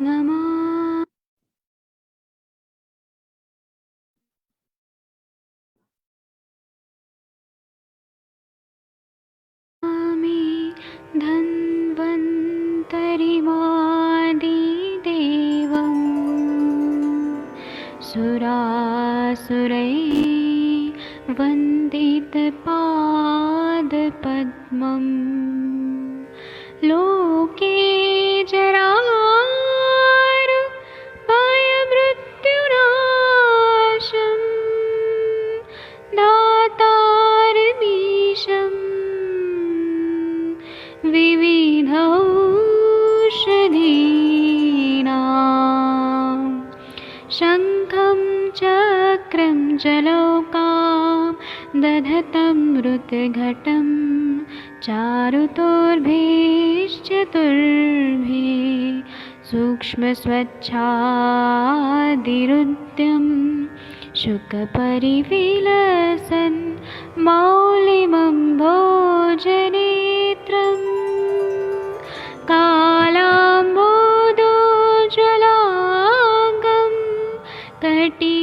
नमामि धन्वन्तरिमादिदेवम् सुरासुरैर्वन्दितपादपद्मम् लोके जरामृत्युनाशम् दातारमीशम् विविधौषधीनां शङ्खं चक्रं जलौकां दधतं मृतघटं चारुतोर्भिश्चतुर्भिः सूक्ष्मस्वच्छादिरुद्यं शुकपरिविलसन् मौलिमं भोजनेत्रम् कालाम्बोदोज्ज्वलाङ्गं कटितटविलसत्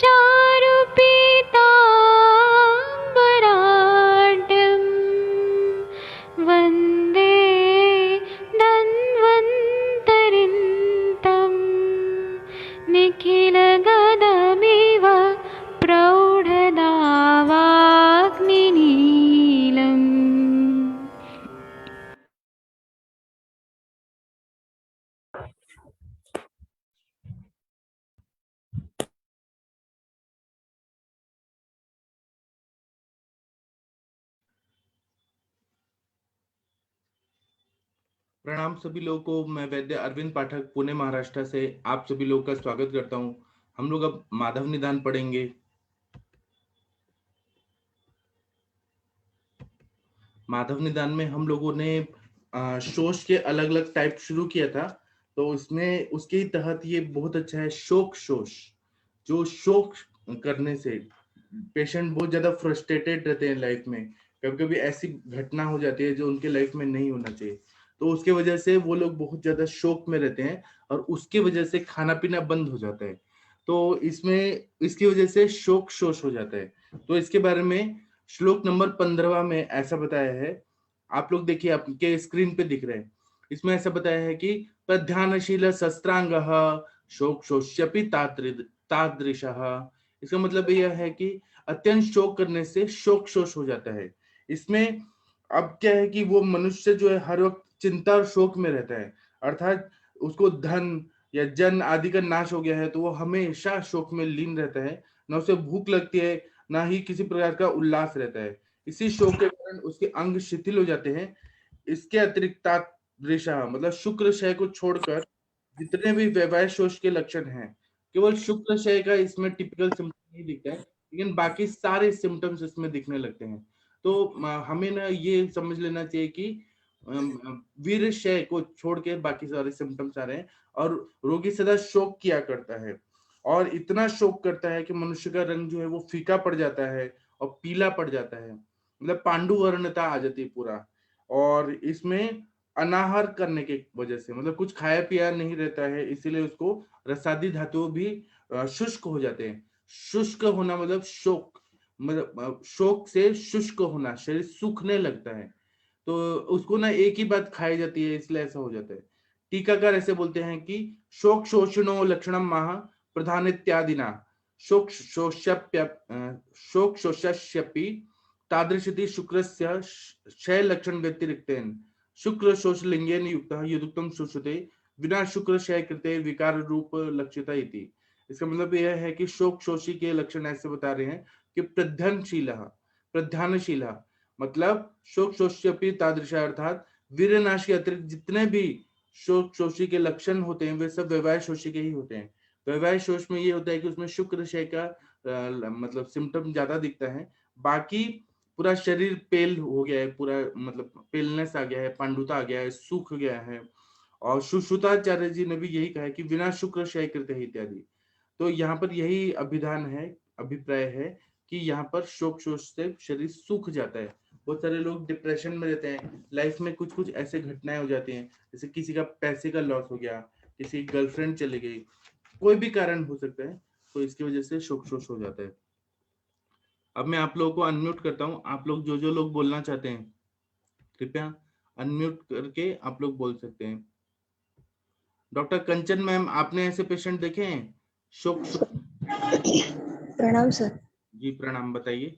चारुपीताम्बराढ्यं वन्दे धन्वन्तरिन्तं निखिलगदमिव प्रौढदावाग्निनीलम्। प्रणाम सभी लोगों को। मैं वैद्य अरविंद पाठक पुणे महाराष्ट्र से आप सभी लोगों का स्वागत करता हूं। हम लोग अब माधव निदान पढ़ेंगे। माधव निदान में हम लोगों ने शोष के अलग अलग टाइप शुरू किया था, तो उसमें उसके तहत ये बहुत अच्छा है शोक शोष। जो शोक करने से पेशेंट बहुत ज्यादा फ्रस्ट्रेटेड रहते हैं लाइफ में, कभी कभी ऐसी घटना हो जाती है जो उनके लाइफ में नहीं होना चाहिए, तो उसके वजह से वो लोग बहुत ज्यादा शोक में रहते हैं और उसके वजह से खाना पीना बंद हो जाता है। तो इसमें इसकी वजह से शोक शोष हो जाता है। तो इसके बारे में श्लोक नंबर 15 में ऐसा बताया है, आप लोग देखिए, आपके स्क्रीन पे दिख रहे हैं। इसमें ऐसा बताया है कि प्रध्यानशील शस्त्रांग शोक शोष्यपि तादृशः। इसका मतलब यह है कि अत्यंत शोक करने से शोक शोष हो जाता है। इसमें अब क्या है कि वो मनुष्य जो है हर वक्त चिंता और शोक में रहता है, अर्थात उसको धन या जन आदि का नाश हो गया है तो वो हमेशा शोक में लीन रहता है, ना उसे भूख लगती है ना ही किसी प्रकार का उल्लास रहता है। इसी शोक के कारण उसके अंग शिथिल हो जाते हैं। इसके अतिरिक्त तादृशः मतलब शुक्र शय को छोड़कर जितने भी वैवाहिक शोष के लक्षण हैं, केवल शुक्र शय का इसमें टिपिकल सिम्टम नहीं दिखता है, लेकिन बाकी सारे सिम्टम्स इसमें दिखने लगते हैं। तो हमें ना ये समझ लेना चाहिए कि वीर शय को छोड़ के बाकी सारे सिम्टम्स आ रहे हैं और रोगी सदा शोक किया करता है और इतना शोक करता है कि मनुष्य का रंग जो है वो फीका पड़ जाता है और पीला पड़ जाता है, मतलब पांडु वर्णता आ जाती है पूरा। और इसमें अनाहार करने के वजह से मतलब कुछ खाया पिया नहीं रहता है, इसीलिए उसको रसादी धातु भी शुष्क हो जाते हैं। शुष्क होना मतलब शोक, मतलब शोक से शुष्क होना, शरीर सूखने लगता है। तो उसको ना एक ही बात खाई जाती है, इसलिए ऐसा हो जाता है। टीकाकार ऐसे बोलते हैं कि शोक शोषणो लक्षणम महा प्रधान इत्यादिना शोक शोष्यप्य शोक शोष्यपि तादृशति शुक्रस्य क्षय लक्षण व्यतिरिक्तेन शुक्र शोष लिंगेन युक्तः युक्तम शोषते बिना शुक्र क्षय कृते विकार रूप लक्षिता इति। इसका मतलब यह है कि शोक शोषी के लक्षण ऐसे बता रहे हैं कि प्रध्यनशील, प्रध्यानशील मतलब शोक शोष्यपि तादृश अर्थात वीरनाश के अतिरिक्त जितने भी शोक शोषी के लक्षण होते हैं वे सब वैवाहिक शोषी के ही होते हैं। वैवाहिक शोष में ये होता है कि उसमें शुक्र शय का मतलब सिम्टम ज्यादा दिखता है। बाकी पूरा शरीर पेल हो गया है, पूरा मतलब पेलनेस आ गया है, पांडुता आ गया है, सूख गया है। और सुश्रुताचार्य जी ने भी यही कहा है कि विना शुक्र शय कृत इत्यादि। तो यहाँ पर यही अभिधान है, अभिप्राय है कि यहाँ पर शोक शोष से शरीर सूख जाता है। बहुत सारे लोग डिप्रेशन में रहते हैं, लाइफ में कुछ कुछ ऐसे घटनाएं हो जाती हैं, जैसे किसी का पैसे का लॉस हो गया, किसी की गर्लफ्रेंड चली गई, कोई भी कारण हो सकता है, तो इसकी वजह से शोक शोष हो जाता है। अब मैं आप लोगों को अनम्यूट करता हूँ। आप लोग जो लोग बोलना चाहते हैं कृपया अनम्यूट करके आप लोग बोल सकते हैं। डॉक्टर कंचन मैम, आपने ऐसे पेशेंट देखे हैं शोक प्रणाम सर। जी प्रणाम, बताइए।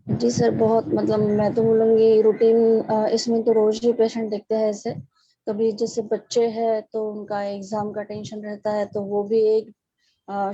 जी सर, बहुत मतलब मैं तो बोलूँगी रूटीन, इसमें तो रोज ही पेशेंट दिखते हैं ऐसे। कभी जैसे बच्चे हैं तो उनका एग्जाम का टेंशन रहता है, तो वो भी एक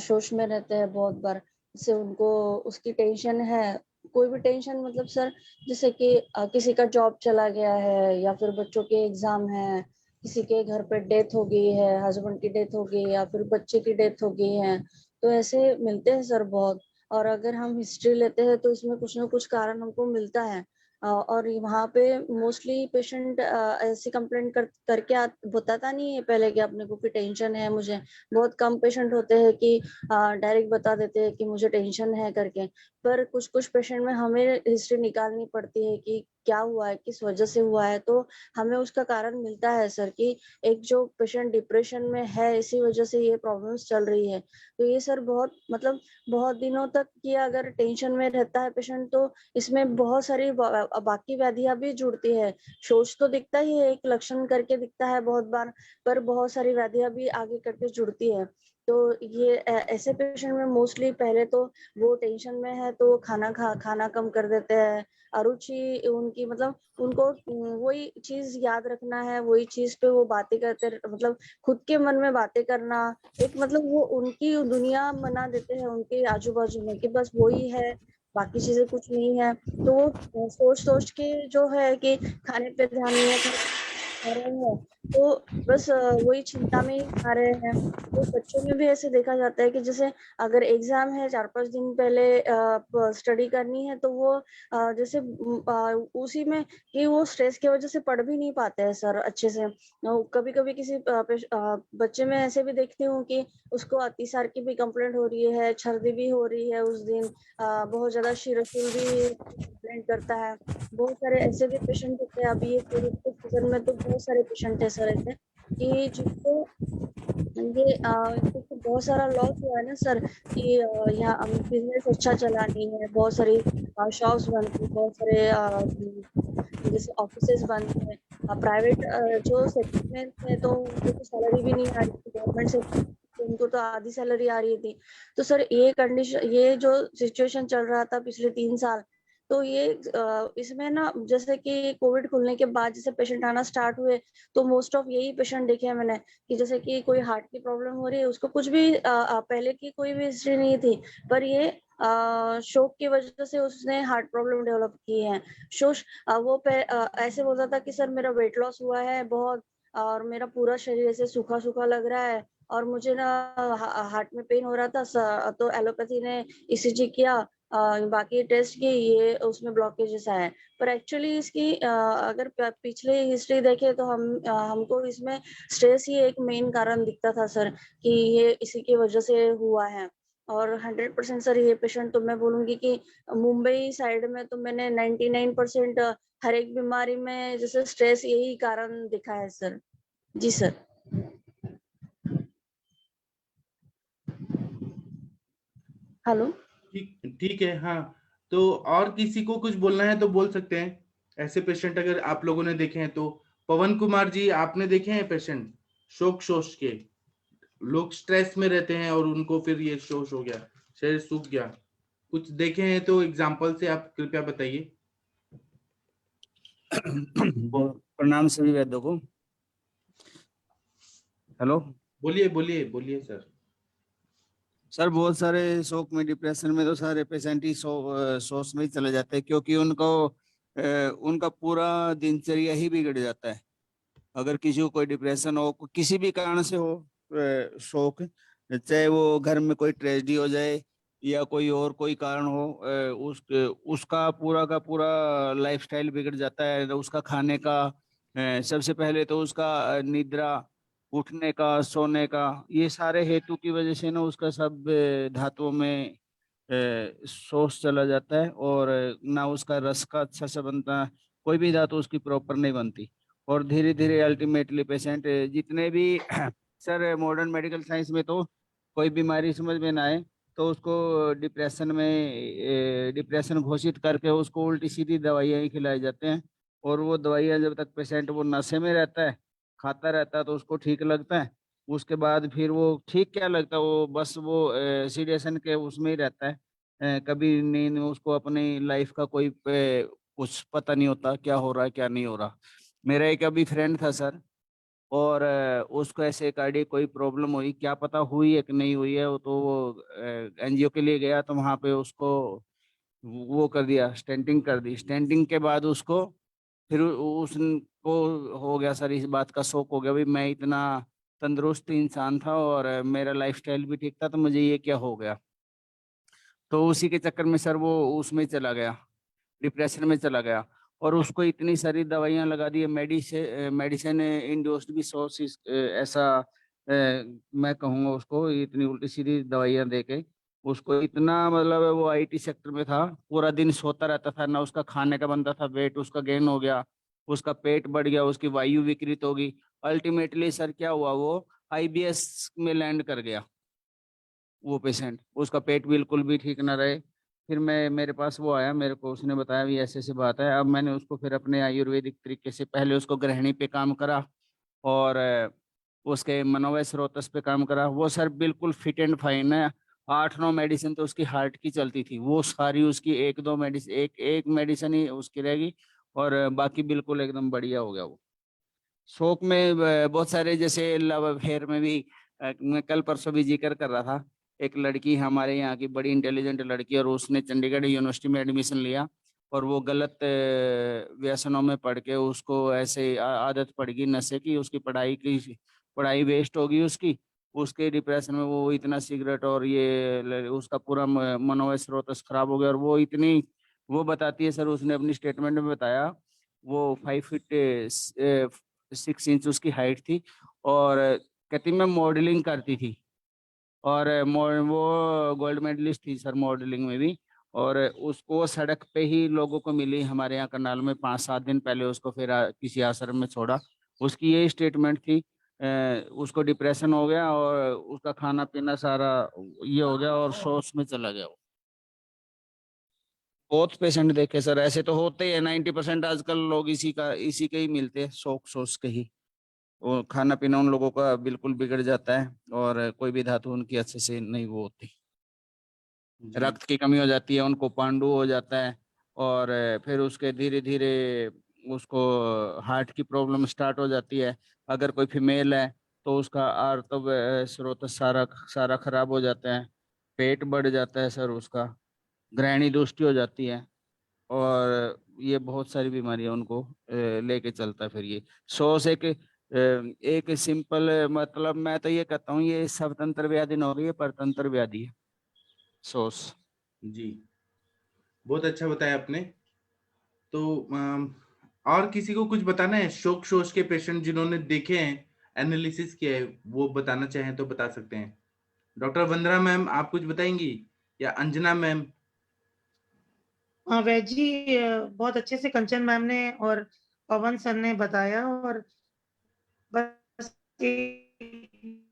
शोष में रहते हैं बहुत बार। जैसे उनको उसकी टेंशन है, कोई भी टेंशन मतलब सर, जैसे कि किसी का जॉब चला गया है, या फिर बच्चों के एग्जाम है, किसी के घर पे डेथ हो गई है, हस्बैंड की डेथ हो गई, या फिर बच्चे की डेथ हो गई है, तो ऐसे मिलते हैं सर बहुत। और अगर हम हिस्ट्री लेते हैं तो इसमें कुछ ना कुछ कारण हमको मिलता है। और वहाँ पे मोस्टली पेशेंट ऐसी कंप्लेंट करके बताता नहीं है पहले कि अपने को की टेंशन है मुझे। बहुत कम पेशेंट होते हैं कि डायरेक्ट बता देते हैं कि मुझे टेंशन है करके। पर कुछ कुछ पेशेंट में हमें हिस्ट्री निकालनी पड़ती है कि क्या हुआ है, किस वजह से हुआ है, तो हमें उसका कारण मिलता है सर कि एक जो पेशेंट डिप्रेशन में है, इसी वजह से ये प्रॉब्लम्स चल रही है। तो ये सर बहुत मतलब बहुत दिनों तक ये अगर टेंशन में रहता है पेशेंट, तो इसमें बहुत सारी बाकी व्याधियां भी जुड़ती है। शोष तो दिखता ही है, एक लक्षण करके दिखता है बहुत बार, पर बहुत सारी व्याधियां भी आगे करके जुड़ती है। तो ये ऐसे पेशेंट में मोस्टली पहले तो वो टेंशन में है तो खाना कम कर देते हैं। अरुचि उनकी मतलब उनको वही चीज याद रखना है, वही चीज पे वो बातें करते मतलब खुद के मन में बातें करना, एक मतलब वो उनकी दुनिया बना देते हैं उनके आजू बाजू में कि बस वही है, बाकी चीजें कुछ नहीं है। तो वो सोच सोच के जो है कि खाने पे ध्यान नहीं है, खा रहे हैं तो बस वही चिंता में ही खा रहे हैं। तो बच्चों में भी ऐसे देखा जाता है कि जैसे अगर एग्जाम है 4-5 दिन पहले स्टडी करनी है, तो वो जैसे उसी में कि वो स्ट्रेस की वजह से पढ़ भी नहीं पाते हैं सर अच्छे से। कभी कभी किसी बच्चे में ऐसे भी देखती हूँ कि उसको अतिसार की भी कंप्लेंट हो रही है, छर्दी भी हो रही है उस दिन, बहुत ज्यादा शिरशूल भी कंप्लेंट करता है। बहुत सारे ऐसे भी पेशेंट होते हैं, अभी ये कोविड के सीजन में तो बहुत सारे पेशेंट है सर ऐसे कि जिनको ये क्योंकि बहुत सारा लॉस हुआ है ना सर कि यहाँ बिजनेस अच्छा चला नहीं है, बहुत सारी शॉप्स बंद थी, बहुत सारे जैसे ऑफिसेज बंद है, प्राइवेट जो सेक्टर में थे तो उनको तो सैलरी भी नहीं आ रही थी, गवर्नमेंट से तो उनको तो आधी सैलरी आ रही थी। तो सर ये कंडीशन, ये जो सिचुएशन चल रहा था पिछले 3 साल, तो ये इसमें ना जैसे कि कोविड खुलने के बाद जैसे पेशेंट आना स्टार्ट हुए, तो मोस्ट ऑफ यही पेशेंट देखे हैं मैंने कि जैसे कि कोई हार्ट की प्रॉब्लम हो रही है, उसको कुछ भी पहले की कोई भी हिस्ट्री नहीं थी, पर ये शोक की वजह से उसने हार्ट प्रॉब्लम डेवलप की है। शोष वो ऐसे बोलता था कि सर मेरा वेट लॉस हुआ है बहुत, और मेरा पूरा शरीर ऐसे सूखा सूखा लग रहा है, और मुझे ना हार्ट में पेन हो रहा था, तो एलोपैथी ने ईसीजी किया, बाकी टेस्ट की, ये उसमें ब्लॉकेजेस आए। पर एक्चुअली इसकी अगर पिछले हिस्ट्री देखे तो हमको इसमें स्ट्रेस ही एक मेन कारण दिखता था सर कि ये इसी की वजह से हुआ है। और 100% सर ये पेशेंट तो मैं बोलूंगी कि मुंबई साइड में तो मैंने 99% हर एक बीमारी में जैसे स्ट्रेस यही कारण दिखा है सर। जी सर। हेलो। ठीक ठीक है, हाँ। तो और किसी को कुछ बोलना है तो बोल सकते हैं, ऐसे पेशेंट अगर आप लोगों ने देखे हैं तो। पवन कुमार जी, आपने देखे हैं पेशेंट शोक शोष के? लोग स्ट्रेस में रहते हैं और उनको फिर ये शोष हो गया, शरीर सूख गया, कुछ देखे हैं तो एग्जाम्पल से आप कृपया बताइए। प्रणाम सभी वैद्यों को। हेलो। बोलिए बोलिए बोलिए सर। सर बहुत सारे शोक में, डिप्रेशन में तो सारे पेशेंट ही सोच में ही चले जाते हैं, क्योंकि उनको उनका पूरा दिनचर्या ही बिगड़ जाता है। अगर किसी को कोई डिप्रेशन हो, किसी भी कारण से हो, शोक, चाहे वो घर में कोई ट्रेजेडी हो जाए या कोई और कोई कारण हो, उसका पूरा का पूरा लाइफस्टाइल बिगड़ जाता है। उसका खाने का, सबसे पहले तो उसका निद्रा, उठने का, सोने का, ये सारे हेतु की वजह से ना उसका सब धातुओं में सोर्स चला जाता है, और ना उसका रस का अच्छा से बनता, कोई भी धातु उसकी प्रॉपर नहीं बनती। और धीरे धीरे अल्टीमेटली पेशेंट जितने भी सर मॉडर्न मेडिकल साइंस में तो कोई बीमारी समझ में ना आए तो उसको डिप्रेशन घोषित करके उसको उल्टी सीधी दवाइयाँ ही खिलाई जाते हैं। और वो दवाइयाँ जब तक पेशेंट वो नशे में रहता है, खाता रहता है, तो उसको ठीक लगता है। उसके बाद फिर वो ठीक क्या लगता है, वो बस वो सीडिएशन के उसमें ही रहता है। कभी नींद में उसको अपनी लाइफ का कोई कुछ पता नहीं होता, क्या हो रहा है क्या नहीं हो रहा। मेरा एक अभी फ्रेंड था सर, और उसको ऐसे कार्डियक कोई प्रॉब्लम हुई, क्या पता हुई है कि नहीं हुई है, वो तो वो एनजीओ के लिए गया तो वहां पे उसको वो कर दिया, स्टेंटिंग कर दी। स्टेंटिंग के बाद उसको फिर उसको हो गया सर, इस बात का शौक हो गया, भाई मैं इतना तंदुरुस्त इंसान था और मेरा लाइफस्टाइल भी ठीक था, तो मुझे ये क्या हो गया। तो उसी के चक्कर में सर वो उसमें चला गया, डिप्रेशन में चला गया। और उसको इतनी सारी दवाइयां लगा दी, मेडिसिन मेडिसिन इंड्यूस्ड भी सोर्स ऐसा, मैं कहूँगा उसको इतनी उल्टी सीधी दवाइयां देके उसको इतना, मतलब वो आईटी सेक्टर में था, पूरा दिन सोता रहता था, ना उसका खाने का बनता था, वेट उसका गेन हो गया, उसका पेट बढ़ गया, उसकी वायु विकृत होगी। अल्टीमेटली सर क्या हुआ, वो आईबीएस में लैंड कर गया वो पेशेंट। उसका पेट बिल्कुल भी ठीक ना रहे। फिर मैं, मेरे पास वो आया, मेरे को उसने बताया भी ऐसे ऐसे बात है। अब मैंने उसको फिर अपने आयुर्वेदिक तरीके से पहले उसको गृहिणी पे काम करा, और उसके मनोवय स्रोतस पे काम करा। वो सर बिल्कुल फिट एंड फाइन है। 8-9 मेडिसिन तो उसकी हार्ट की चलती थी, वो सारी उसकी एक दो मेडिसिन, एक एक मेडिसिन ही उसकी रहेगी, और बाकी बिल्कुल एकदम बढ़िया हो गया वो। शौक में बहुत सारे, जैसे लव अफेयर में भी मैं कल परसों भी जिक्र कर रहा था। एक लड़की हमारे यहाँ की बड़ी इंटेलिजेंट लड़की, और उसने चंडीगढ़ यूनिवर्सिटी में एडमिशन लिया, और वो गलत व्यसनों में पढ़ के उसको ऐसे आदत पड़ गई नशे की, उसकी पढ़ाई वेस्ट हो गई उसकी। उसके डिप्रेशन में वो इतना सिगरेट और ये उसका पूरा मनोवय स्रोत खराब हो गया। और वो इतनी, वो बताती है सर, उसने अपनी स्टेटमेंट में बताया, वो 5 फीट 6 इंच उसकी हाइट थी, और कहती मैं मॉडलिंग करती थी, और वो गोल्ड मेडलिस्ट थी सर मॉडलिंग में भी। और उसको सड़क पे ही लोगों को मिली हमारे यहाँ करनाल में, 5-7 दिन पहले उसको फिर किसी आश्रम में छोड़ा। उसकी यही स्टेटमेंट थी। उसको डिप्रेशन हो गया, और उसका खाना पीना सारा ये हो गया, और सोच में चला गया वो। बहुत पेशेंट देखे सर, ऐसे तो होते ही है। 90% आजकल लोग इसी के ही मिलते हैं, शौक सोच के ही। वो खाना पीना उन लोगों का बिल्कुल बिगड़ जाता है, और कोई भी धातु उनकी अच्छे से नहीं वो होती। जी। रक्त की कमी हो जाती है, उनको पांडु हो जाता है, और फिर उसके धीरे धीरे उसको हार्ट की प्रॉब्लम स्टार्ट हो जाती है। अगर कोई फीमेल है तो उसका आर्तव स्रोत सारा सारा खराब हो जाता है, पेट बढ़ जाता है सर उसका, ग्रहणी दुष्टि हो जाती है, और ये बहुत सारी बीमारियां उनको लेके चलता है। फिर ये सॉस एक सिंपल, मतलब मैं तो ये कहता हूँ ये स्वतंत्र व्याधि ना हो गई, ये परतंत्र व्याधि है सॉस। जी, बहुत अच्छा बताया आपने। तो और किसी को कुछ बताना है शोक शोष के पेशेंट जिन्होंने देखे हैं, एनालिसिस किया है, वो बताना चाहें तो बता सकते हैं। डॉक्टर वंदना मैम आप कुछ बताएंगी, या अंजना मैम? हाँ वैद जी, बहुत अच्छे से कंचन मैम ने और पवन सर ने बताया। और बस एक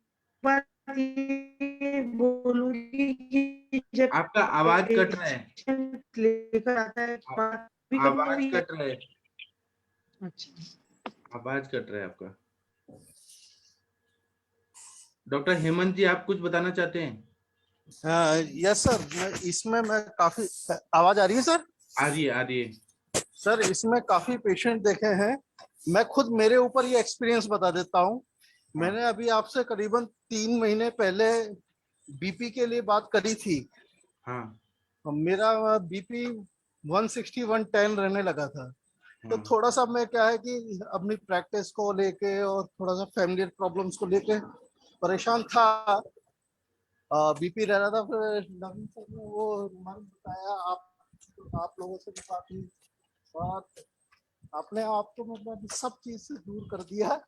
बात ये बोलूंगी कि जब आपका आवाज कट रहा है। पेशेंट लेकर आता है, आ- बात भी करूंगा आवाज भी। कट रहा है। अच्छा, आवाज कट रहा है आपका। डॉक्टर हेमंत जी आप कुछ बताना चाहते हैं? यस सर, इसमें मैं काफी, आवाज आ रही है सर? आ रही है, आ रही है। सर इसमें काफी पेशेंट देखे हैं। मैं खुद मेरे ऊपर ये एक्सपीरियंस बता देता हूँ। मैंने अभी आपसे करीबन 3 महीने पहले बीपी के लिए बात करी थी। हाँ। मेरा बीपी 160 110 रहने लगा था। तो हाँ, थोड़ा सा मैं क्या है कि अपनी प्रैक्टिस को लेके और थोड़ा सा फैमिली प्रॉब्लम्स को लेके परेशान था। बीपी रह रहा था। फिर नवीन सर ने वो रुमाल बताया, आप लोगों से भी काफी बात, अपने आप को मतलब सब चीज से दूर कर दिया।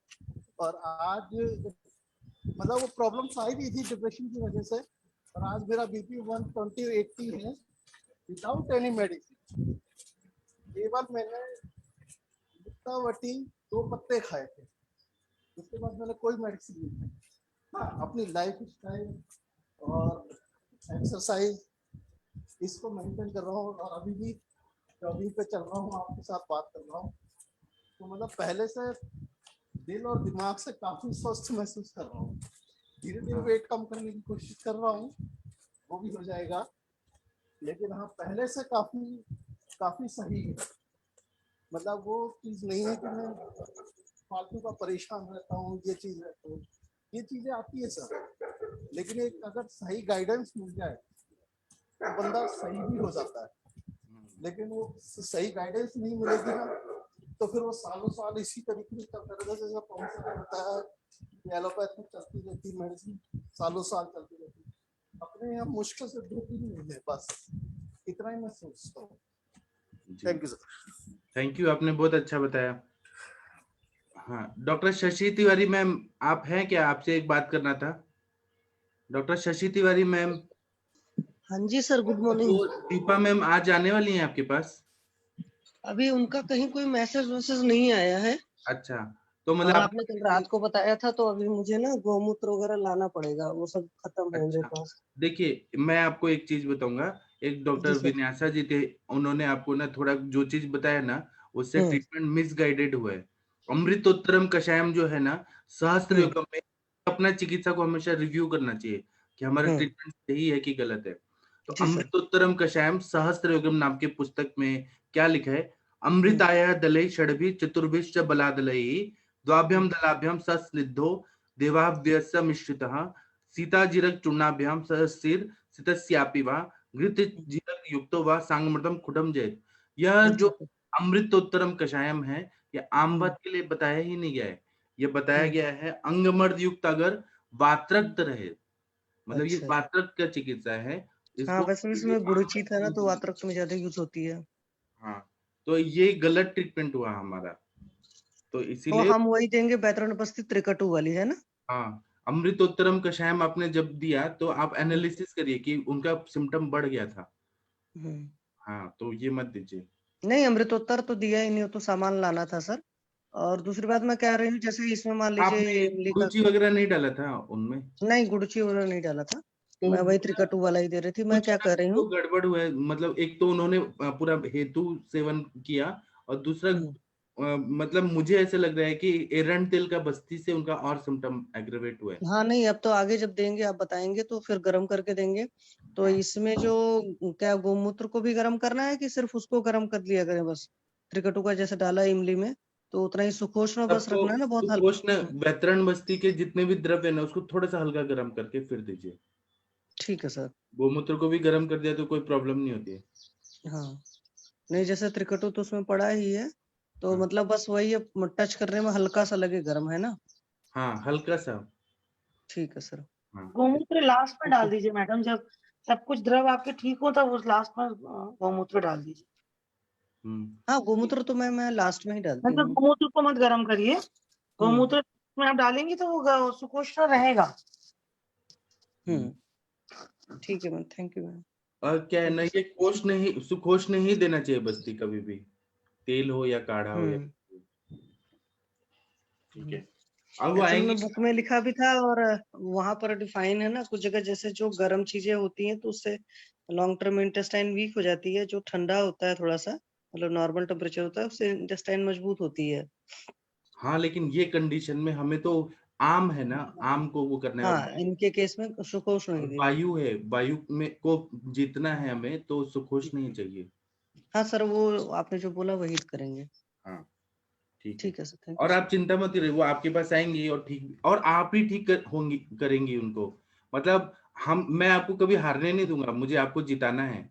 और आज मतलब वो प्रॉब्लम्स आई भी थी डिप्रेशन की वजह से, और आज मेरा बीपी 120/80 है विदाउट एनी मेडिसिन। केवल मैंने गुप्तावटी 2 पत्ते खाए थे, उसके बाद मैंने कोई मेडिसिन नहीं खाई। हाँ, अपनी लाइफ स्टाइल और एक्सरसाइज इसको मेंटेन कर रहा हूँ, और अभी भी जॉगिंग पे चल रहा हूँ, आपके साथ बात कर रहा हूँ। तो मतलब पहले से दिल और दिमाग से काफी स्वस्थ महसूस कर रहा हूँ। धीरे धीरे वेट कम करने की कोशिश कर रहा हूँ, वो भी हो जाएगा। लेकिन हाँ, पहले से काफी सही है। मतलब वो चीज नहीं है कि मैं फालतू का परेशान रहता हूँ, ये चीज है। तो ये चीजें आती है सर, लेकिन एक अगर सही गाइडेंस मिल जाए तो बंदा सही भी हो जाता है। लेकिन वो सही गाइडेंस नहीं मिलेगी ना, तो फिर वो सालों साल इसी तरीके से चलता रहता है। जैसा प्रोफेसर होता है, एलोपैथ में चलती रहती मेडिसिन, सालों साल चलती रहती। अपने यहाँ मुश्किल से 2-3 महीने, बस इतना ही मैं सोचता हूँ। Thank you sir. Thank you, आपने बहुत अच्छा बताया। हाँ, डॉक्टर शशि तिवारी मैम, आप हैं क्या? आपसे एक बात करना था। डॉक्टर शशि तिवारी मैम, हाँ जी सर, गुड मॉर्निंग। तो दीपा मैम आज आने वाली हैं आपके पास? अभी उनका कहीं कोई मैसेज वैसेज नहीं आया है। अच्छा, तो और मतलब आपने कल रात को बताया था, तो अभी मुझे ना गौमूत्र वगैरह लाना पड़ेगा, वो सब खत्म है मेरे अच्छा, पास। देखिए मैं आपको एक चीज बताऊंगा। एक डॉक्टर जी सर। विन्यासा जी थे, उन्होंने आपको ना थोड़ा जो चीज बताया ना, उससे ट्रीटमेंट मिसगाइडेड हुआ है। अमृतोत्तरम कषायम जो है ना, सहस्त्र योगम में, अपना चिकित्सा को हमेशा रिव्यू करना चाहिए कि हमारा ट्रीटमेंट सही है कि गलत है। तो जी सर। अमृतोत्तरम कषायम सहस्त्र योगम नाम के पुस्तक में क्या लिखा है? अमृताय दलै षडभि चतुर्भिश्च बलादलैः द्वाभ्याम दलाभ्याम सस्निग्धो देवाभ्यस्य मिश्रितः सीताजीरक चूर्णाभ्याम सहस्र सितस्यापि वा घृत जीरक युक्तो वा सांगमृतम खुडम जय। यह जो अच्छा। अमृतोत्तरम कषायम है, ये आमवत के लिए बताया ही नहीं गया है। ये बताया गया है अंगमर्द युक्त अगर वात्रक्त रहे, मतलब ये अच्छा। वात्रक्त का चिकित्सा है। हाँ, इसको वैसे भी इसमें गुड़ची था ना, तो वात्रक में ज्यादा यूज होती है। हाँ, तो ये गलत ट्रीटमेंट हुआ हमारा, तो तो इसीलिए हम वही देंगे, बैतरण उपस्थित त्रिकटु वाली, है ना? हाँ, अमृतोत्तरम कषायम आपने जब दिया तो आप एनालिसिस करिए कि उनका सिम्टम बढ़ गया था। हाँ, तो ये मत दीजिए। नहीं, अमृतोत्तर तो दिया ही नहीं, वो तो सामान लाना था सर। और दूसरी बात मैं कह रही हूँ, जैसे इसमें मान लीजिए आपने इमली का, गुरुची वगैरह नहीं डाला था उनमें? नहीं गुड़ची वगैरह नहीं डाला था। तो मैं वही त्रिकटु वाला ही दे रही थी। मैं कुछ क्या ना कर रही तो हूँ, गड़बड़ हुआ है। मतलब एक तो उन्होंने पूरा हेतु सेवन किया, और दूसरा मतलब मुझे ऐसे लग रहा है कि एरंड तेल का बस्ती से उनका और सिम्टम एग्रेवेट हुआ है। हाँ नहीं, अब तो आगे जब देंगे आप बताएंगे तो फिर गर्म करके देंगे। तो इसमें जो क्या गोमूत्र को भी गर्म करना है कि सिर्फ उसको गर्म कर लिया करें बस? त्रिकटु का जैसे डाला इमली में, तो उतना ही सुखोष्ण बस सबको रखना है ना, बहुत सुपोषण हल्का। वैतरण बस्ती के जितने भी द्रव्य है ना, उसको थोड़ा सा हल्का गर्म करके फिर दीजिए। ठीक है सर। गोमूत्र को भी गर्म कर दिया तो कोई प्रॉब्लम नहीं होती है। हाँ नहीं, जैसे त्रिकटु तो उसमें पड़ा ही है, तो हाँ, मतलब बस वही टच करने में हल्का सा लगे गर्म, है ना? हाँ, हल्का सा। ठीक है सर। हाँ, गोमूत्र लास्ट में डाल दीजिए मैडम, जब सब कुछ द्रव आपके ठीक हो तब उस लास्ट में गोमूत्र डाल दीजिए। हाँ, गोमूत्र तो मैं लास्ट में ही डालती मतलब हूँ। गोमूत्र को मत गर्म करिए, गोमूत्र में आप डालेंगे तो वो सुकोष्ण रहेगा। ठीक है मैम, थैंक यू मैम। और क्या है ना, ये कोष नहीं, सुकोष नहीं देना चाहिए बस्ती कभी भी, तेल हो या काढ़ा हो या ठीक है। अब वो एक्चुअली आएंगे। में बुक में लिखा भी था, और वहां पर डिफाइन है ना, कुछ जगह जैसे जो गर्म चीजें होती हैं तो उससे लॉन्ग टर्म इंटेस्टाइन वीक हो जाती है, जो ठंडा होता है थोड़ा सा, मतलब नॉर्मल टेम्परेचर होता है, उससे इंटेस्टाइन मजबूत होती है। हाँ, लेकिन ये कंडीशन में हमें तो आम है ना, आम को वो करना है। हाँ, इनके केस में सुकोष्ण और नहीं देंगे। वायु है, वायु में को जीतना है हमें, तो सुकोष नहीं चाहिए। हाँ सर, वो आपने जो बोला वही करेंगे। हाँ, ठीक है। ठीक है सर, थैंक यू और सर। आप चिंता मत करिए, वो आपके पास आएंगी और ठीक, और आप ही ठीक होंगी, करेंगी उनको। मतलब मैं आपको कभी हारने नहीं दूंगा, मुझे आपको जिताना है।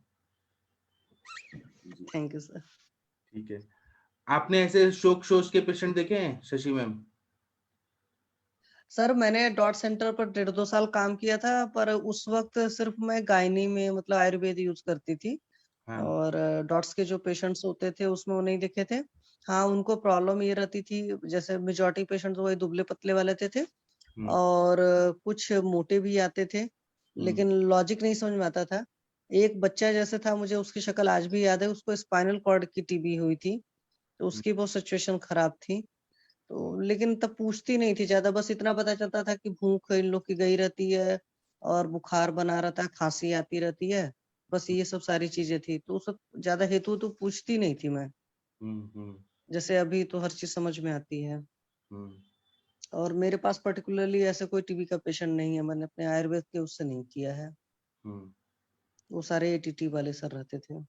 जी। Thank you sir. ठीक है, आपने ऐसे शोष के पेशेंट देखे हैं शशि मैम? सर मैंने डॉट सेंटर पर 1.5-2 साल काम किया था, पर उस वक्त सिर्फ मैं गायनी में मतलब आयुर्वेद यूज करती थी, हाँ। और डॉट्स के जो पेशेंट्स होते थे उसमें वो नहीं दिखे थे। हाँ, उनको प्रॉब्लम ये रहती थी, जैसे मेजॉरिटी पेशेंट्स वही दुबले पतले वाले थे और कुछ मोटे भी आते थे, लेकिन लॉजिक नहीं समझ में आता था। एक बच्चा जैसे था, मुझे उसकी शक्ल आज भी याद है, उसको स्पाइनल कॉर्ड की टीबी हुई थी, तो उसकी बहुत सिचुएशन खराब थी। तो लेकिन तब पूछती नहीं थी ज्यादा, बस इतना पता चलता था कि भूख इन लोग की गई रहती है और बुखार बना रहता है, खांसी आती रहती है, बस ये सब सारी चीजें थी। तो सब ज्यादा हेतु तो पूछती नहीं थी मैं, जैसे अभी तो हर चीज समझ में आती है। और मेरे पास पर्टिकुलरली ऐसे कोई टीबी का पेशेंट नहीं है, मैंने अपने आयुर्वेद के उससे नहीं किया है, वो सारे एटीटी वाले सर रहते थे।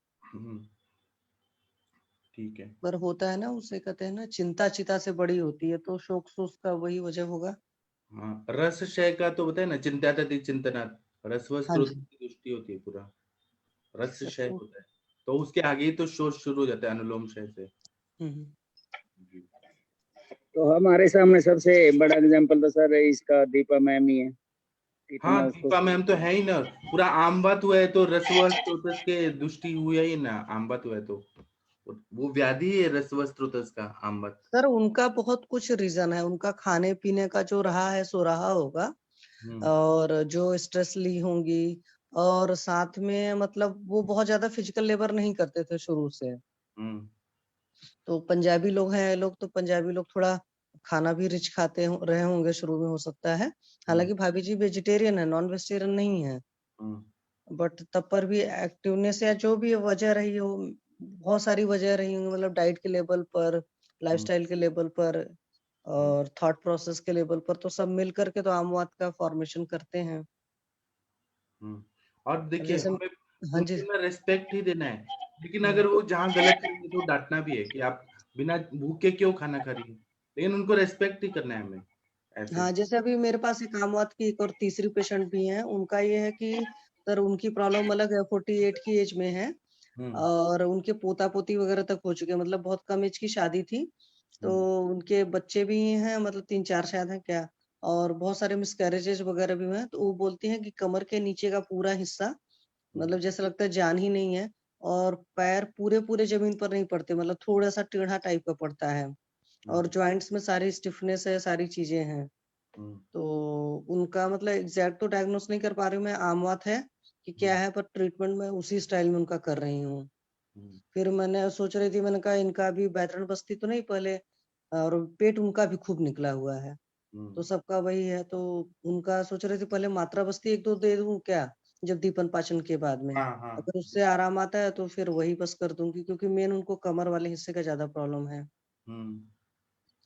ठीक है। पर होता है ना, उसे कहते हैं ना, चिंता चिता से बड़ी होती है, तो शोक सोच का वही वजह होगा। हाँ, रस क्षय का तो बताए ना, चिंता तति चिंतनात्, हाँ रसवस्त्र जी। की दृष्टि होती है पूरा, रस अच्छा, क्षय तो होता है, तो उसके आगे ही तो शोष शुरू हो जाता है अनुलोम क्षय से। हम्म। जी। तो हमारे सामने सबसे बड़ा एग्जाम्पल तो सर इसका दीपा मैम ही है। हाँ, इतना उसको दीपा मैम तो है ही ना, पूरा आमवत हुआ है तो रसवस्त्र के दृष्टि हुआ ही ना, आमवत हुआ है तो वो व्याधि है रसवस्त्र का, आमवत। सर उनका बहुत कुछ रीजन है, उनका खाने पीने का जो रहा है सो रहा होगा, और जो स्ट्रेस ली होंगी, और साथ में मतलब वो बहुत ज्यादा फिजिकल लेबर नहीं करते थे शुरू से। तो पंजाबी लोग हैं ये लोग, तो पंजाबी लोग थोड़ा खाना भी रिच रहे होंगे शुरू में, हो सकता है। हालांकि भाभी जी वेजिटेरियन है, नॉन वेजिटेरियन नहीं है, बट तब पर भी एक्टिवनेस या जो भी वजह रही हो, बहुत सारी वजह रही होंगी, मतलब डाइट के लेवल पर, लाइफस्टाइल के लेवल पर, और थॉट प्रोसेस के लेवल पर, तो सब मिल करके तो आमवाद का फॉर्मेशन करते हैं। और देखिए, जैसे हमें हाँ जी। उनको ना रिस्पेक्ट ही देना है, लेकिन अगर वो जहाँ गलत करेंगे तो डांटना भी है कि आप बिना भूखे क्यों खाना खा रही है, लेकिन उनको रेस्पेक्ट ही करना है हमें ऐसे। हाँ, जैसे अभी मेरे पास एक आमवाद की एक और तीसरी पेशेंट भी है, उनका ये है कि सर उनकी प्रॉब्लम अलग है, 48 की एज में है, और उनके पोता पोती वगैरह तक हो चुके हैं, मतलब बहुत कम एज की शादी थी, तो उनके बच्चे भी हैं, मतलब 3-4 शायद हैं क्या, और बहुत सारे मिसकैरेजेस वगैरह भी हुए हैं। तो वो बोलती हैं कि कमर के नीचे का पूरा हिस्सा, मतलब जैसे लगता है जान ही नहीं है, और पैर पूरे पूरे जमीन पर नहीं पड़ते, मतलब थोड़ा सा टेढ़ा टाइप का पड़ता है, और जॉइंट्स में सारी स्टिफनेस है, सारी चीजें हैं। तो उनका मतलब एग्जैक्ट तो डायग्नोस नहीं कर पा रही हूँ मैं, आमवात है कि क्या है, पर ट्रीटमेंट मैं उसी स्टाइल में उनका कर रही हूँ। फिर मैंने सोच रही थी, मैंने कहा इनका भी बैतरण बस्ती तो नहीं पहले, और पेट उनका भी खूब निकला हुआ है, तो सबका वही है, तो उनका सोच रहे थे पहले मात्रा बस्ती 1-2 दे दूं क्या, जब दीपन पाचन के बाद में, हाँ हाँ। अगर उससे आराम आता है तो फिर वही बस कर दूंगी, क्योंकि मेन उनको कमर वाले हिस्से का ज्यादा प्रॉब्लम है।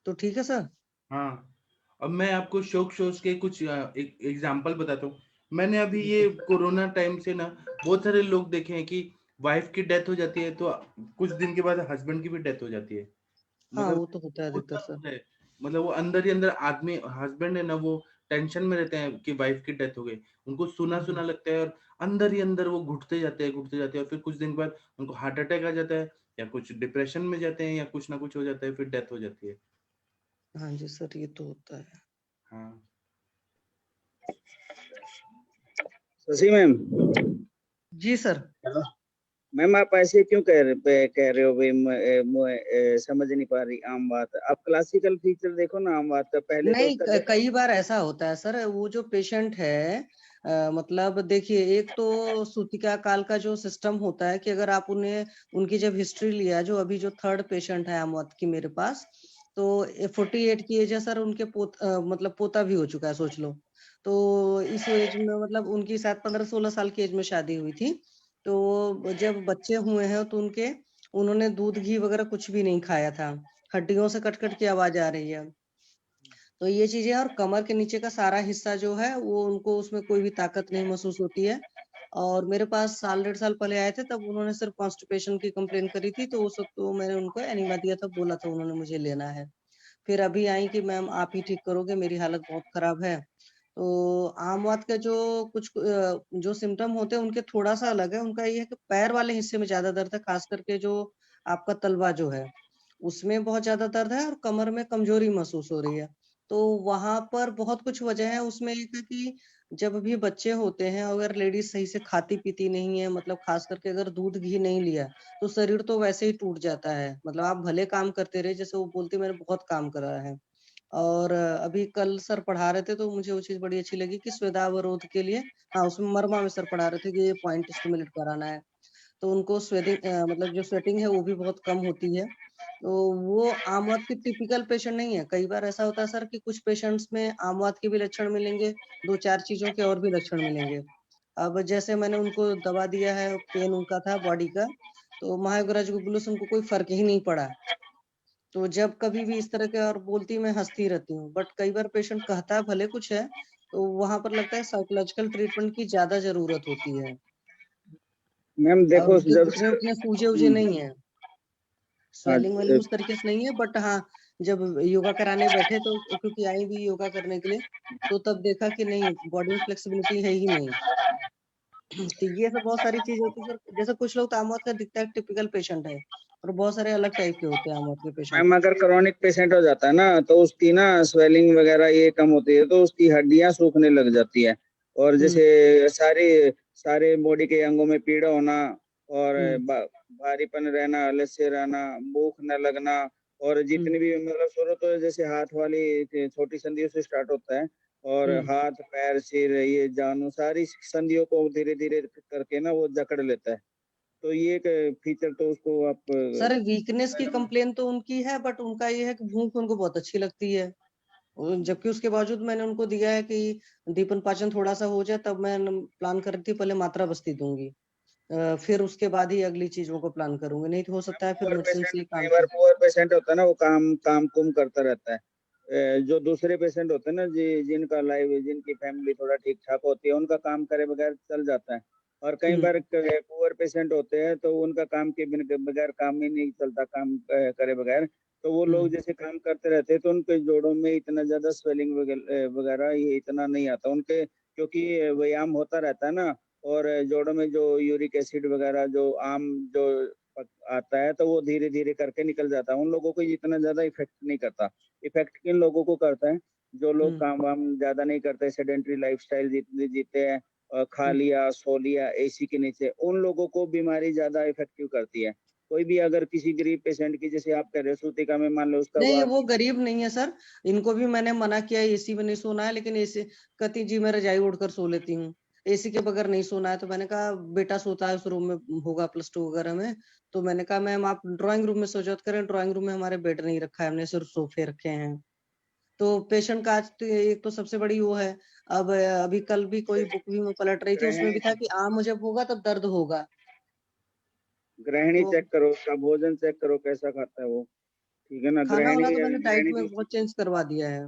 तो ठीक है सर। हाँ, अब मैं आपको शोक शोष के कुछ एक एग्जाम्पल बताता हूँ। मैंने अभी ये कोरोना टाइम से ना बहुत सारे लोग देखे हैं कि वाइफ की डेथ हो जाती है तो कुछ दिन के बाद हस्बैंड की भी डेथ हो जाती है। हाँ, मतलब वो तो होता है अधिकतर होता सर। है, मतलब वो अंदर ही अंदर आदमी हस्बैंड है ना, वो टेंशन में रहते हैं कि वाइफ की डेथ हो गई, उनको सुना सुना लगता है, और अंदर ही अंदर वो घुटते जाते हैं, और फिर कुछ दिन बाद उनको हार्ट अटैक आ जाता है, या कुछ डिप्रेशन में जाते हैं, या कुछ ना कुछ हो जाता है, फिर डेथ हो जाती है। हाँ जी सर, ये तो होता है। हाँ। शशि मैम, जी सर। मैम आप ऐसे क्यों कह रहे हो भाई, समझ नहीं पा रही आम बात। आप क्लासिकल फीचर देखो ना आम बात का, पहले तो नहीं, उसका कई बार ऐसा होता है सर, वो जो पेशेंट है, मतलब देखिए, एक तो सूतिका काल का जो सिस्टम होता है कि अगर आप उन्हें, उनकी जब हिस्ट्री लिया, जो अभी जो थर्ड पेशेंट है आमवत की मेरे पास, तो 48 की एज है सर, उनके मतलब पोता भी हो चुका है, सोच लो। तो इस एज में मतलब उनकी शायद 15-16 साल की एज में शादी हुई थी, तो जब बच्चे हुए हैं तो उन्होंने दूध घी वगैरह कुछ भी नहीं खाया था, हड्डियों से कट कट की आवाज आ रही है। तो ये चीजें, और कमर के नीचे का सारा हिस्सा जो है वो, उनको उसमें कोई भी ताकत नहीं महसूस होती है। और मेरे पास 1.5 साल पहले आए थे, तब उन्होंने सिर्फ कॉन्स्टिपेशन की कंप्लेन करी थी, तो उस वक्त तो मैंने उनको एनिमा दिया था, बोला था उन्होंने मुझे लेना है। फिर अभी आई कि मैम आप ही ठीक करोगे, मेरी हालत बहुत खराब है, तो आम वात का जो कुछ जो सिम्टम होते हैं उनके थोड़ा सा अलग है। उनका ये है कि पैर वाले हिस्से में ज्यादा दर्द है, खास करके जो आपका तलवा जो है उसमें बहुत ज्यादा दर्द है और कमर में कमजोरी महसूस हो रही है। तो वहां पर बहुत कुछ वजह है। उसमें एक है कि जब भी बच्चे होते हैं अगर लेडीज सही से खाती पीती नहीं है, मतलब खास करके अगर दूध घी नहीं लिया तो शरीर तो वैसे ही टूट जाता है। मतलब आप भले काम करते रहे, जैसे वो बोलती मैंने बहुत काम करा है। और अभी कल सर पढ़ा रहे थे तो मुझे वो चीज बड़ी अच्छी लगी कि स्वेदावरोध के लिए, हाँ उसमें मरमा में सर पढ़ा रहे थे कि ये पॉइंट स्टिमुलेट कराना है। तो उनको स्वेटिंग मतलब जो स्वेटिंग है वो भी बहुत कम होती है। तो वो आम वात की टिपिकल पेशेंट नहीं है। कई बार ऐसा होता है सर कि कुछ पेशेंट्स में आम वात के भी लक्षण मिलेंगे, 2-4 चीजों के और भी लक्षण मिलेंगे। अब जैसे मैंने उनको दवा दिया है, पेन उनका था बॉडी का, तो महायोगराज गुगुलू से उनको कोई फर्क ही नहीं पड़ा। तो जब कभी भी इस तरह के और बोलती मैं हंसती रहती हूँ, बट कई बार पेशेंट कहता है भले कुछ है, तो वहां पर लगता है साइकोलॉजिकल ट्रीटमेंट की ज्यादा जरूरत होती है। मैम और देखो उनके जब घुटने उतने सूजे उजे हम्म, नहीं है, हाँ स्वेलिंग वेलिंग उस तरीके से नहीं है। बट हाँ, जब योगा कराने बैठे तो क्योंकि आई भी योगा करने के लिए, तो तब देखा कि नहीं बॉडी में फ्लेक्सिबिलिटी है ही नहीं। तो ये सब बहुत सारी चीजें होती है सर। जैसे कुछ लोग तो आमोद का दिखता है टिपिकल पेशेंट है, और बहुत सारे अलग टाइप के होते हैं आमोद के पेशेंट। मैम अगर क्रॉनिक पेशेंट हो जाता है ना तो उसकी ना स्वेलिंग वगैरह ये कम होती है तो उसकी हड्डियां सूखने लग जाती है, और जैसे सारे सारे बॉडी के अंगों में पीड़ा होना, और भारीपन रहना, आलस्य रहना, भूख न लगना, और जितनी भी मतलब शुरू तो जैसे हाथ वाली छोटी संधियों से स्टार्ट होता है, और हाथ पैर सिर ये जानू सारी संधियों को धीरे धीरे करके ना वो जकड़ लेता है। तो ये एक फीचर तो उसको आप सर वीकनेस की कंप्लेन तो उनकी है, बट उनका ये है कि भूख उनको बहुत अच्छी लगती है। जबकि उसके बावजूद मैंने उनको दिया है कि दीपन पाचन थोड़ा सा हो जाए, तब मैं प्लान कर रही थी पहले मात्रा बस्ती दूंगी, फिर उसके बाद ही अगली चीजों को प्लान करूंगी। नहीं तो हो सकता है फिर पुअर मेडिसिन पेशेंट से ही कई काम बार चल। पुअर पेशेंट होता है ना वो काम काम कुम करता रहता है। जो दूसरे पेशेंट होते हैं ना जिनका लाइफ जिनकी फैमिली थोड़ा ठीक ठाक होती है उनका काम करे बगैर चल जाता है, और कई बार पुअर पेशेंट होते हैं तो उनका काम के बगैर काम ही नहीं चलता, काम करे बगैर। तो वो लोग जैसे काम करते रहते हैं तो उनके जोड़ों में इतना ज्यादा स्वेलिंग वगैरह ये इतना नहीं आता उनके, क्योंकि व्यायाम होता रहता है ना, और जोड़ों में जो यूरिक एसिड वगैरह जो आम जो आता है तो वो धीरे धीरे करके निकल जाता है। उन लोगों को इतना ज्यादा इफेक्ट नहीं करता। इफेक्ट किन लोगों को करता है? जो लोग काम वाम ज्यादा नहीं करते, सेडेंटरी लाइफस्टाइल जीते हैं, खा लिया सो लिया एसी के नीचे, उन लोगों को बीमारी ज्यादा इफेक्टिव करती है। कोई भी अगर किसी गरीब पेशेंट की, जैसे आप कह रहे हो सूतिका में मान लो उसका नहीं, वात, वो गरीब नहीं है सर। इनको भी मैंने मना किया एसी में नहीं सोना है, लेकिन एसी कहती जी मैं रजाई ओढ़कर सो लेती हूँ, एसी के बगैर नहीं सोना है। तो मैंने कहा बेटा सोता है उस रूम में होगा +2 वगैरह में। तो मैंने कहा मैम आप ड्राइंग रूम में सो जाओ करें, ड्राइंग रूम में हमारे बेड नहीं रखा है, हमने सिर्फ सोफे रखे हैं। तो पेशेंट का आज तो एक तो सबसे बड़ी वो है। अब अभी कल भी कोई बुक भी मैं पलट रही थी, उसमें भी था कि आम जब होगा तब दर्द होगा। गृहिणी तो चेक करो, उसका भोजन चेक करो कैसा खाता है वो, ठीक है ना। खाना गृहिणी वाना तो मैंने डाइट गृहिणी में जो बहुत चेंज करवा दिया है।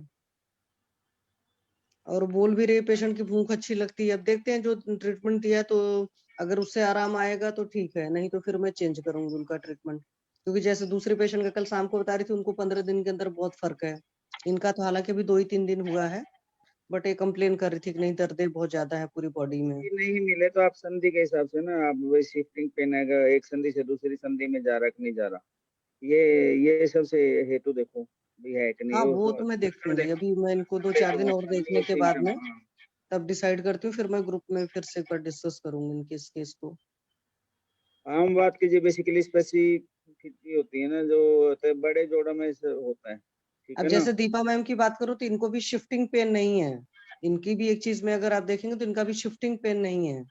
और बोल भी रही पेशेंट की भूख अच्छी लगती है। अब देखते हैं जो ट्रीटमेंट दिया है, तो अगर उससे आराम आएगा तो ठीक है, नहीं तो फिर मैं चेंज करूंगी उनका ट्रीटमेंट। क्योंकि जैसे दूसरे पेशेंट का कल शाम को बता रही थी, उनको 15 दिन के अंदर बहुत फर्क है। इनका तो हालांकि अभी 2 ही 3 दिन हुआ है, बट ये कंप्लेन कर रही थी कि नहीं दर्द बहुत ज्यादा है पूरी बॉडी में। नहीं मिले तो आप संधि के हिसाब से ना, आप वही शिफ्टिंग पेन है, एक संधि से दूसरी संधि में जा रहा कि नहीं जा रहा, ये ये सबसे हेतु देखो भी है कि नहीं हाँ वो वो तो मैं लक्षण देखूंगी। देखो, अभी मैं इनको लक्षण 2-4 देखो दिन वो और संधि देखने और के बाद सिम्टम, में हाँ। तब डिसाइड करती हूँ। फिर मैं ग्रुप में फिर से एक बार डिस्कस करूंगी इनके इस केस को। आम बात की जो बेसिकली स्पेसिफिसिटी होती है ना जो बड़े जोड़ों में से होता है, ठीक अब है ना। जैसे दीपा मैम की बात करूँ तो इनको भी शिफ्टिंग पेन नहीं है। इनकी भी एक चीज में अगर आप देखेंगे तो इनका भी शिफ्टिंग पेन नहीं है।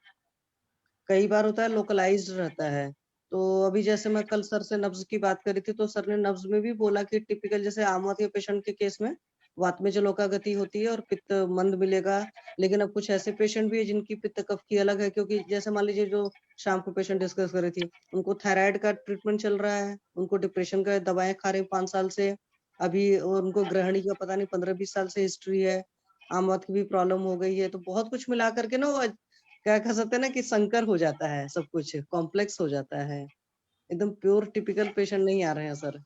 कई बार होता है लोकलाइज्ड रहता है। तो अभी जैसे मैं कल सर से नब्ज की बात करी थी, तो सर ने नब्ज में भी बोला कि टिपिकल जैसे आम वात के पेशेंट के केस में वात में जलोका गति होती है और पित्त मंद मिलेगा। लेकिन अब कुछ ऐसे पेशेंट भी है जिनकी पित्त कफ की अलग है, क्योंकि जैसे मान लीजिए जो शाम को पेशेंट डिस्कस कर रही थी, उनको थायराइड का ट्रीटमेंट चल रहा है, उनको डिप्रेशन का दवाएं खा रहे 5 साल से अभी, और उनको ग्रहणी का पता नहीं 15-20 साल से हिस्ट्री है। आम वात की भी प्रॉब्लम हो गई है। तो बहुत कुछ मिला करके ना वो क्या कह सकते हैं ना कि संकर हो जाता है, सब कुछ कॉम्प्लेक्स हो जाता है। एकदम प्योर टिपिकल पेशेंट नहीं आ रहे हैं सर।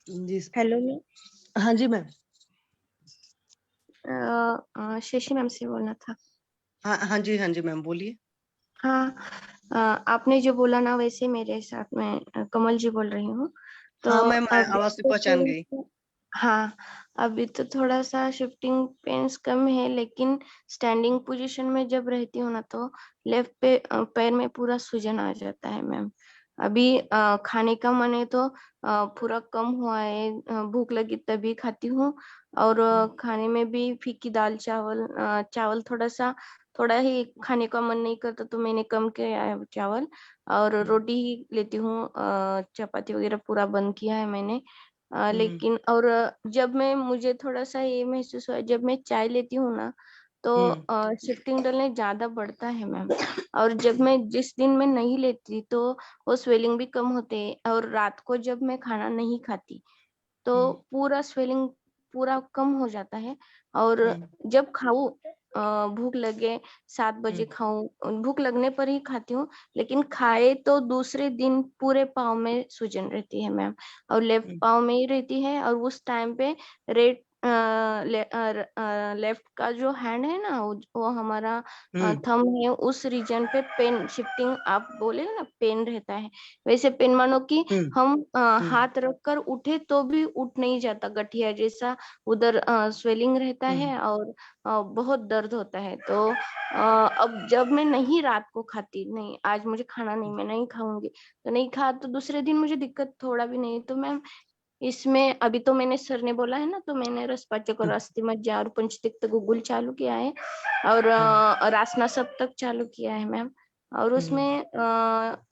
जी हेलो मैम, हाँ जी मैम। शशि मैम से बोलना था। हाँ जी मैम बोलिए। हाँ, आपने जो बोला ना वैसे मेरे साथ में कमल जी बोल रही हूँ। तो हाँ मैम, मैं अभी आवाज से तो पहचान गई। हाँ, अभी तो थोड़ा सा शिफ्टिंग पेन्स कम है, लेकिन स्टैंडिंग पोजीशन में जब रहती हूँ ना तो लेफ्ट पैर में पूरा सूजन आ जाता है मैम। अभी खाने का मन है तो पूरा कम हुआ है, भूख लगी तभी खाती हूँ। और खाने में भी फीकी दाल चावल, चावल थोड़ा ही खाने का मन नहीं करता तो मैंने कम किया है चावल, और रोटी ही लेती हूँ। चपाती वगैरह पूरा बंद किया है मैंने। लेकिन और जब मैं मुझे थोड़ा सा ये महसूस हुआ जब मैं चाय लेती हूँ ना तो शिफ्टिंग डलने ज्यादा बढ़ता है मैम। और जब मैं जिस दिन मैं नहीं लेती तो वो स्वेलिंग भी कम होते हैं, और रात को जब मैं खाना नहीं खाती तो पूरा स्वेलिंग पूरा कम हो जाता है। और जब खाऊं, भूख लगे 7 बजे खाऊं, भूख लगने पर ही खाती हूँ, लेकिन खाए तो दूसरे दिन पूरे पाँव में सूजन रहती है मैम, और लेफ्ट पाँव में ही रहती है। और उस टाइम पे रेड लेफ्ट का जो हैंड है ना वो हमारा थंब है, उस रीजन पे पेन शिफ्टिंग आप बोले ना पेन रहता है, वैसे पेन मानो कि हम हाथ रखकर उठे तो भी उठ नहीं जाता, गठिया जैसा उधर स्वेलिंग रहता है और बहुत दर्द होता है। तो अब जब मैं नहीं रात को खाती, नहीं आज मुझे खाना नहीं, मैं नहीं खाऊंगी, तो नहीं खा तो दूसरे दिन मुझे दिक्कत थोड़ा भी नहीं। तो मैम इसमें अभी तो मैंने सर ने बोला है ना, तो मैंने रसपाचक और अस्थि मज्जा और पंचतिक्त गुगुल चालू किया है, और रासना सप्तक चालू किया है मैम। और उसमें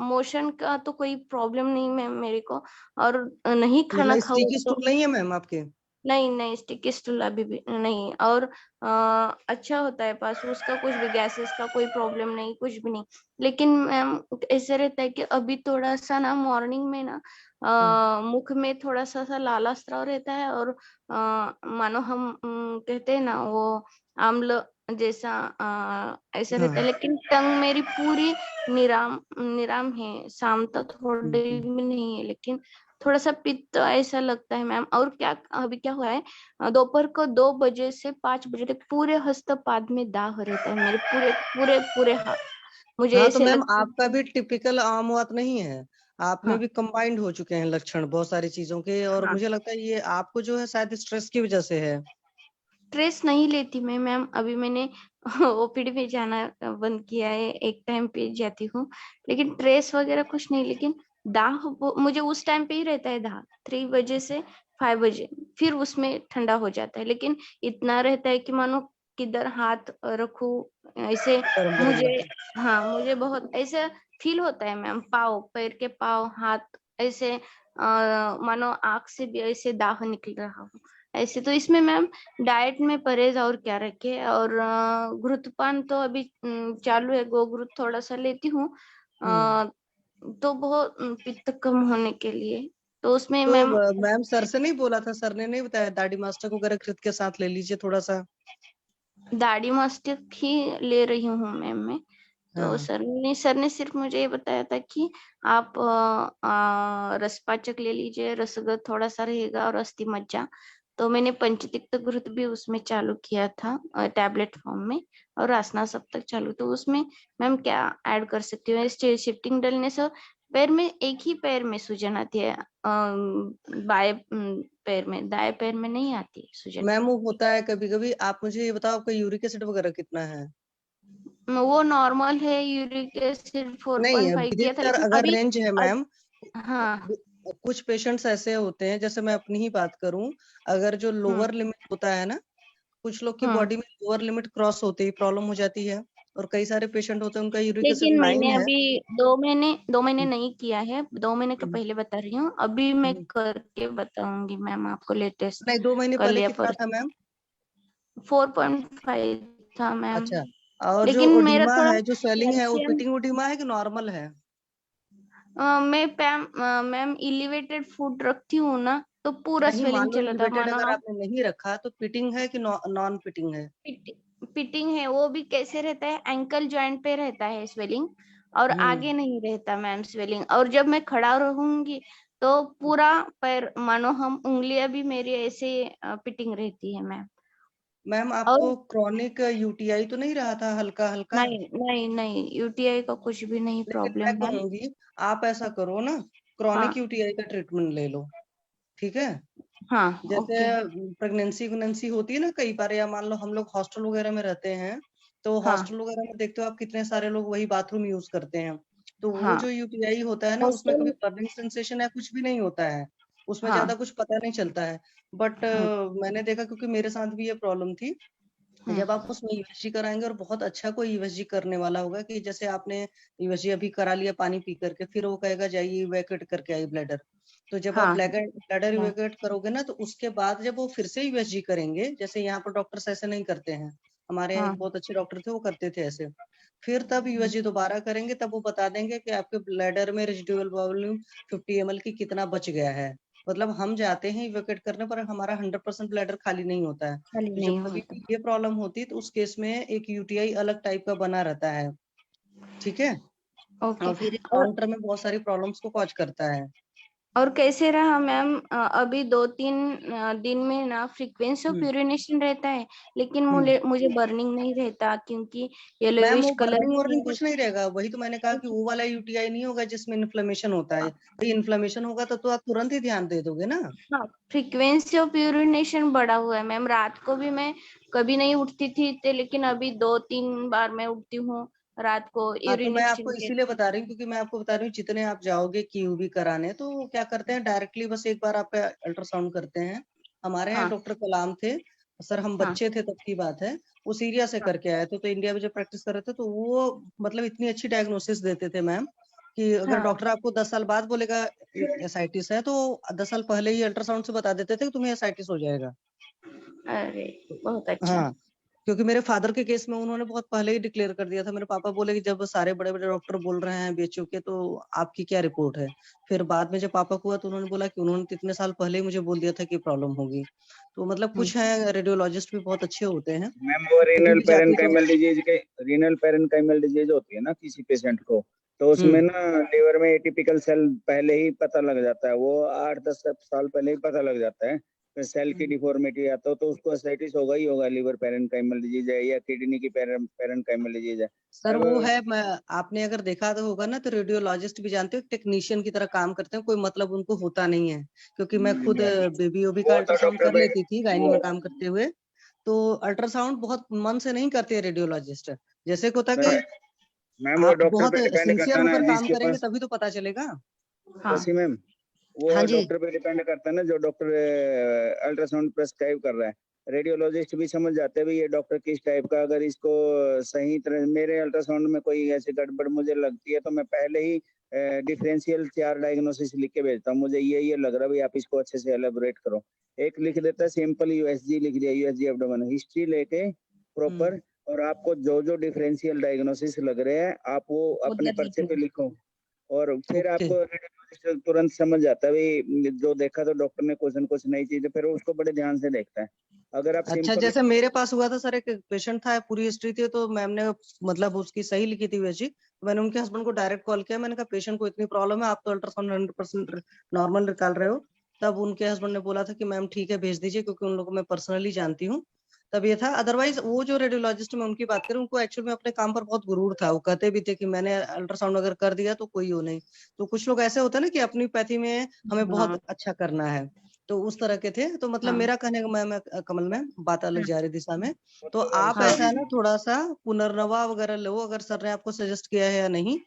मोशन का तो कोई प्रॉब्लम नहीं मैम मेरे को, और नहीं खाना मतलब खाऊं स्टिकी तो स्टूल नहीं है मैम आपके? नहीं नहीं, स्टिकी स्टूल अभी भी नहीं। और अच्छा होता है पास, उसका कुछ भी गैसेस का कोई प्रॉब्लम नहीं, कुछ भी नहीं। लेकिन मैम ऐसे रहता है कि अभी थोड़ा सा ना मॉर्निंग में ना मुख में थोड़ा सा लाला स्राव रहता है, और मानो हम कहते हैं ना वो आम्ल जैसा ऐसा रहता है, लेकिन टंग मेरी पूरी निराम निराम है, शाम तक थोड़ी भी नहीं है, लेकिन थोड़ा सा पित्त ऐसा लगता है मैम। और क्या अभी क्या हुआ है, दोपहर को 2 बजे से 5 बजे तक पूरे हस्तपाद में दाग रहता है मेरे, पूरे पूरे पूरे हाथ, मुझे हाँ तो ऐसे मैम लगता आपका है। भी टिपिकल आम बात नहीं है, आप में हाँ भी कंबाइंड हो चुके हैं लक्षण बहुत सारी चीजों के, और हाँ, मुझे लगता है ये आपको जो है शायद स्ट्रेस की वजह से है। स्ट्रेस नहीं लेती मैं मैम, अभी मैंने ओपीडी में जाना बंद किया है, एक टाइम पे जाती हूँ, लेकिन स्ट्रेस वगैरह कुछ नहीं। लेकिन दाह मुझे उस टाइम पे ही रहता है, दाह 3 बजे से 5 बजे, फिर उसमें ठंडा हो जाता है, लेकिन इतना रहता है कि मानो किधर हाथ रखूं ऐसे गरम गरम मुझे। लगता हाँ, मुझे बहुत ऐसे फील होता है मैम, पाँव पैर के पाँव हाथ ऐसे मानो आँख से भी ऐसे दाह निकल रहा हो ऐसे। तो इसमें मैम डाइट में परहेज और क्या रखे, और घृतपान तो अभी चालू है, गोघृत थोड़ा सा लेती हूँ, है। तो बहुत पित्त कम होने के लिए, तो उसमें तो मैम मैम सर से नहीं बोला था, सर ने नहीं बताया दाढ़ी मास्टर वगैरह खरीद के साथ ले लीजिए थोड़ा सा? दाढ़ी मास्टिक ही ले रही हूँ मैम मैं। तो हाँ सर ने सिर्फ मुझे ये बताया था कि आप रसपाचक ले लीजिए, रसगत थोड़ा सा रहेगा, और अस्थि मज्जा। तो मैंने पंचतिक्त घृत भी उसमें चालू किया था टैबलेट फॉर्म में, और आसना सप्तक चालू। तो उसमें मैम क्या ऐड कर सकती हूँ? शिफ्टिंग डलने से पैर में, एक ही पैर में सूजन आती है, बाएं पैर में, दाएं पैर में नहीं आती है सूजन। मैम वो होता है कभी कभी। आप मुझे ये बताओ आपका यूरिक एसिड वगैरह कितना है? वो नॉर्मल है, यूरिक एसिड नहीं है 4.5 विद किया था, इन लेकिन अगर अभी रेंज है मैम। हाँ कुछ पेशेंट्स ऐसे होते हैं, जैसे मैं अपनी ही बात करूं, अगर जो हम्म लोअर लिमिट होता है ना, कुछ लोग की हम्म बॉडी में लोअर लिमिट क्रॉस होते ही प्रॉब्लम हो जाती है, और कई सारे पेशेंट होते हैं उनका यूरिक एसिड लेकिन 9 मैंने है। अभी 2 महीने नहीं किया है, 2 महीने का हम्म, पहले बता रही हूँ, अभी मैं हम्म। करके बताऊंगी मैम आपको लेटेस्ट, नहीं 2 महीने कल पहले या कितना था परसों। मैम? 4.5 था मैम, अच्छा। और जो लेकिन मेरा ओडिमा थोड़ा है, जो स्वेलिंग है, वो कैल्शियम, पिटिंग ओडिमा है कि नॉर्मल है? मैम इलिवेटेड फूड रखती हूँ ना तो पूरा नहीं, मान स्वेलिंग लो चला था, एलिवेटेड मानो अगर हम आपने नहीं रखा तो पिटिंग है कि नॉन पिटिंग है? पिटिंग है। वो भी कैसे रहता है, एंकल जॉइंट पे रहता है स्वेलिंग, और हम्म आगे नहीं रहता मैम स्वेलिंग। और जब मैं खड़ा रहूंगी तो पूरा पैर मानो हम उंगलियां भी मेरी ऐसे पिटिंग रहती है मैम। मैम और आपको क्रॉनिक यूटीआई तो नहीं रहा था हल्का हल्का? नहीं नहीं नहीं, यूटीआई का कुछ भी नहीं लेकिन प्रॉब्लम मैं मैम। कहूंगी आप ऐसा करो ना, हाँ क्रॉनिक यूटीआई का ट्रीटमेंट ले लो, ठीक है? हाँ जैसे ओके प्रेगनेंसी होती है ना कई बार, या मान लो हम लोग हॉस्टल वगैरह में रहते हैं, तो हाँ हॉस्टल वगैरह में देखते हो आप कितने सारे लोग वही बाथरूम यूज करते हैं। तो वो हाँ जो यूटीआई होता है ना, उसमें कभी हॉस्टल बर्निंग सेंसेशन या कुछ भी नहीं होता है, उसमें हाँ ज्यादा कुछ पता नहीं चलता है। बट हम्म मैंने देखा, क्योंकि मेरे साथ भी ये प्रॉब्लम थी, हम्म जब आप उसमें यूएसजी कराएंगे और बहुत अच्छा कोई यूएसजी करने वाला होगा, कि जैसे आपने यूएसजी अभी करा लिया पानी पी करके, फिर वो कहेगा जाइए इवैक्यूएट करके आई ब्लैडर। तो जब आप हाँ ब्लैडर हाँ इवैक्यूएट करोगे ना, तो उसके बाद जब वो फिर से यूएसजी करेंगे, जैसे यहाँ पर डॉक्टर्स ऐसे नहीं करते हैं, हमारे यहाँ हाँ एक बहुत अच्छे डॉक्टर थे वो करते थे ऐसे, फिर तब यूएसजी दोबारा करेंगे, तब वो बता देंगे कि आपके ब्लैडर में रेजिडुअल वॉल्यूम 50 ml की कितना बच गया है। मतलब हम जाते हैं इवैक्यूएट करने पर हमारा 100% ब्लैडर खाली नहीं होता है। खाली तो जब नहीं कभी होता। भी ये प्रॉब्लम होती है, तो उस केस में एक यूटीआई अलग टाइप का बना रहता है, ठीक है? ओके और फिर और लॉन्ग टर्म में बहुत सारी प्रॉब्लम्स को कॉज करता है। कैसे रहा मैम? अभी 2-3 दिन में ना फ्रीक्वेंसी ऑफ हम्म यूरिनेशन रहता है, लेकिन हम्म मुझे बर्निंग नहीं रहता क्योंकि मैम येलोविश वो कलर बर्निंग ही वर्निंग नहीं कुछ नहीं रहता। रहेगा, वही तो मैंने कहा कि वो वाला यूटीआई नहीं होगा जिसमें इन्फ्लेमेशन होता है। भाई इन्फ्लेमेशन होगा तो आप तुरंत ही ध्यान दे दोगे ना। हाँ फ्रीक्वेंसी ऑफ यूरिनेशन बढ़ा हुआ है मैम। रात को भी मैं कभी नहीं उठती थी लेकिन अभी 2-3 बार मैं उठती हूँ रात को हाँ, तो मैं यूरिनेशन आपको के। इसीलिए बता रही हूँ, क्योंकि मैं आपको बता रही हूँ जितने आप जाओगे क्यूबी कराने, तो वो क्या करते हैं, डायरेक्टली बस एक बार आपका अल्ट्रासाउंड करते हैं। हमारे यहाँ हाँ डॉक्टर कलाम थे सर, हम हाँ बच्चे थे तब की बात है, वो सीरिया से हाँ करके आए थे, तो इंडिया में जब प्रैक्टिस कर रहे थे, तो वो मतलब इतनी अच्छी डायग्नोसिस देते थे मैम, कि अगर हाँ। डॉक्टर आपको 10 साल बाद बोलेगा एसाइटिस है, तो 10 साल पहले ही अल्ट्रासाउंड से बता देते थे कि तुम्हें एसाइटिस हो जाएगा। अरे बहुत अच्छा। हाँ, क्योंकि मेरे फादर के केस में उन्होंने बहुत पहले ही डिक्लेयर कर दिया था। मेरे पापा बोले कि जब सारे बड़े बड़े डॉक्टर बोल रहे हैं बीएचओ के, तो आपकी क्या रिपोर्ट है? फिर बाद में जब पापा को हुआ, तो उन्होंने बोला कि उन्होंने तो इतने साल पहले ही मुझे बोल दिया था कि प्रॉब्लम होगी। तो मतलब हम्म कुछ है, रेडियोलॉजिस्ट भी बहुत अच्छे होते हैं, मैम वो कभी रीनल भी जाके तो। पेरेनकाइमल डिजीज के रीनल पेरेनकाइमल डिजीज होती है ना किसी पेशेंट को, तो उसमें हम्म ना लीवर में एटिपिकल सेल पहले ही पता लग जाता है, वो 8-10 साल पहले ही पता लग जाता है। फिर सेल की हम्म। डिफॉर्मिटी आता है तो उसको एसाइटिस होगा ही होगा, लीवर पेरेनकाइमल डिजीज है या किडनी की पेरेनकाइमल डिजीज है। सर वो अब है, आपने अगर देखा तो होगा ना, तो रेडियोलॉजिस्ट भी जानते हो टेक्नीशियन की तरह काम करते हैं, कोई मतलब उनको होता नहीं है। क्योंकि मैं खुद बेबी ओबी का वो तो अल्ट्रासाउंड डॉक्टर कर पे लेती थी गायनी वो में काम करते हुए। तो अल्ट्रासाउंड बहुत मन से नहीं करते रेडियोलॉजिस्ट, जैसे को होता कि मैम वो आप डॉक्टर बहुत पे डिपेंड सिंसियर करता है ना होकर काम जिसके करेंगे पास। तभी तो पता चलेगा। हाँ वैसे मैम वो हाँ जी। डॉक्टर पे डिपेंड करता है ना, जो डॉक्टर अल्ट्रासाउंड प्रेस्क्राइब कर रहा है। रेडियोलॉजिस्ट भी समझ जाते हैं भी ये डॉक्टर किस टाइप का, अगर इसको सही तरह मेरे अल्ट्रासाउंड में कोई ऐसी गड़बड़ मुझे लगती है तो मैं पहले ही डिफरेंशियल 4 डायग्नोसिस लिख के भेजता हूँ, मुझे ये लग रहा है भाई आप इसको अच्छे से एलेबोरेट करो। एक लिख देता है सिंपल यूएसजी लिख दिया, यूएसजी एब्डोमेन हिस्ट्री लेके प्रॉपर, और आपको जो जो डिफरेंशियल डायग्नोसिस लग रहे हैं आप वो अपने उधर पर्चे पे लिखना। लिखो, और फिर ओके। आपको रेडियोलॉजिस्ट तुरंत समझ जाता है भाई जो देखा तो डॉक्टर ने कुछ नई चीज है, फिर वो उसको बड़े ध्यान से देखता है। अगर आप अच्छा, सिंपल जैसे मेरे पास हुआ था सर, एक पेशेंट था, पूरी हिस्ट्री थी, तो मैम ने मतलब उसकी सही लिखी थी वैसी, तो मैंने उनके हस्बैंड को डायरेक्ट कॉल किया, मैंने कहा पेशेंट को इतनी प्रॉब्लम है, आप तो अल्ट्रासाउंड 100% नॉर्मल निकाल रहे हो। तब उनके हस्बैंड ने बोला था कि मैम ठीक है भेज दीजिए, क्योंकि उन लोगों को मैं पर्सनली जानती हूँ। तब ये था, अदरवाइज वो जो रेडियोलॉजिस्ट में उनकी बात करें, उनको एक्चुअली में अपने काम पर बहुत गुरूर था, वो कहते भी थे कि मैंने अल्ट्रासाउंड अगर कर दिया तो कोई हो नहीं। तो कुछ लोग ऐसे होते हैं ना कि अपनी पैथी में हमें बहुत हाँ अच्छा करना है, तो उस तरह के थे। तो मतलब हाँ मेरा कहने का मैं कमल में बात अलग जा रही दिशा में। वो तो तो आप हाँ ऐसा है ना, थोड़ा सा पुनर्नवा वगैरह लो, अगर सर ने आपको सजेस्ट किया है या नहीं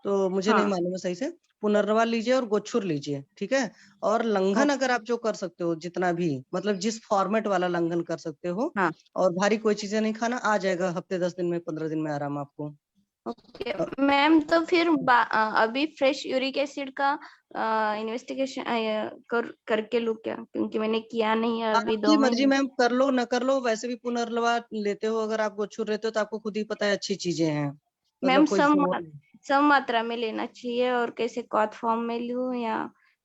तो मुझे नहीं हाँ मालूम है सही से। पुनर्नवा लीजिए और गोच्छुर लीजिए, ठीक है? और लंघन ओके अगर आप जो कर सकते हो, जितना भी मतलब जिस फॉर्मेट वाला लंघन कर सकते हो, हाँ और भारी कोई चीजें नहीं खाना, आ जाएगा हफ्ते 10 दिन में 15 दिन में आराम आपको। Okay ma'am. तो फिर अभी फ्रेश यूरिक एसिड का इन्वेस्टिगेशन करके लूँ क्या? क्योंकि मैंने किया नहीं है अभी आपकी 2 मर्जी महीने। मैम, कर लो न कर लो, वैसे भी पुनर्नवा लेते हो, अगर आप गोच्छुर रहते हो तो आपको खुद ही पता है अच्छी चीजें हैं, मैम मतलब कोई वो नहीं। सम मात्रा में लेना चाहिए और कैसे क्वाथ फॉर्म में लूँ या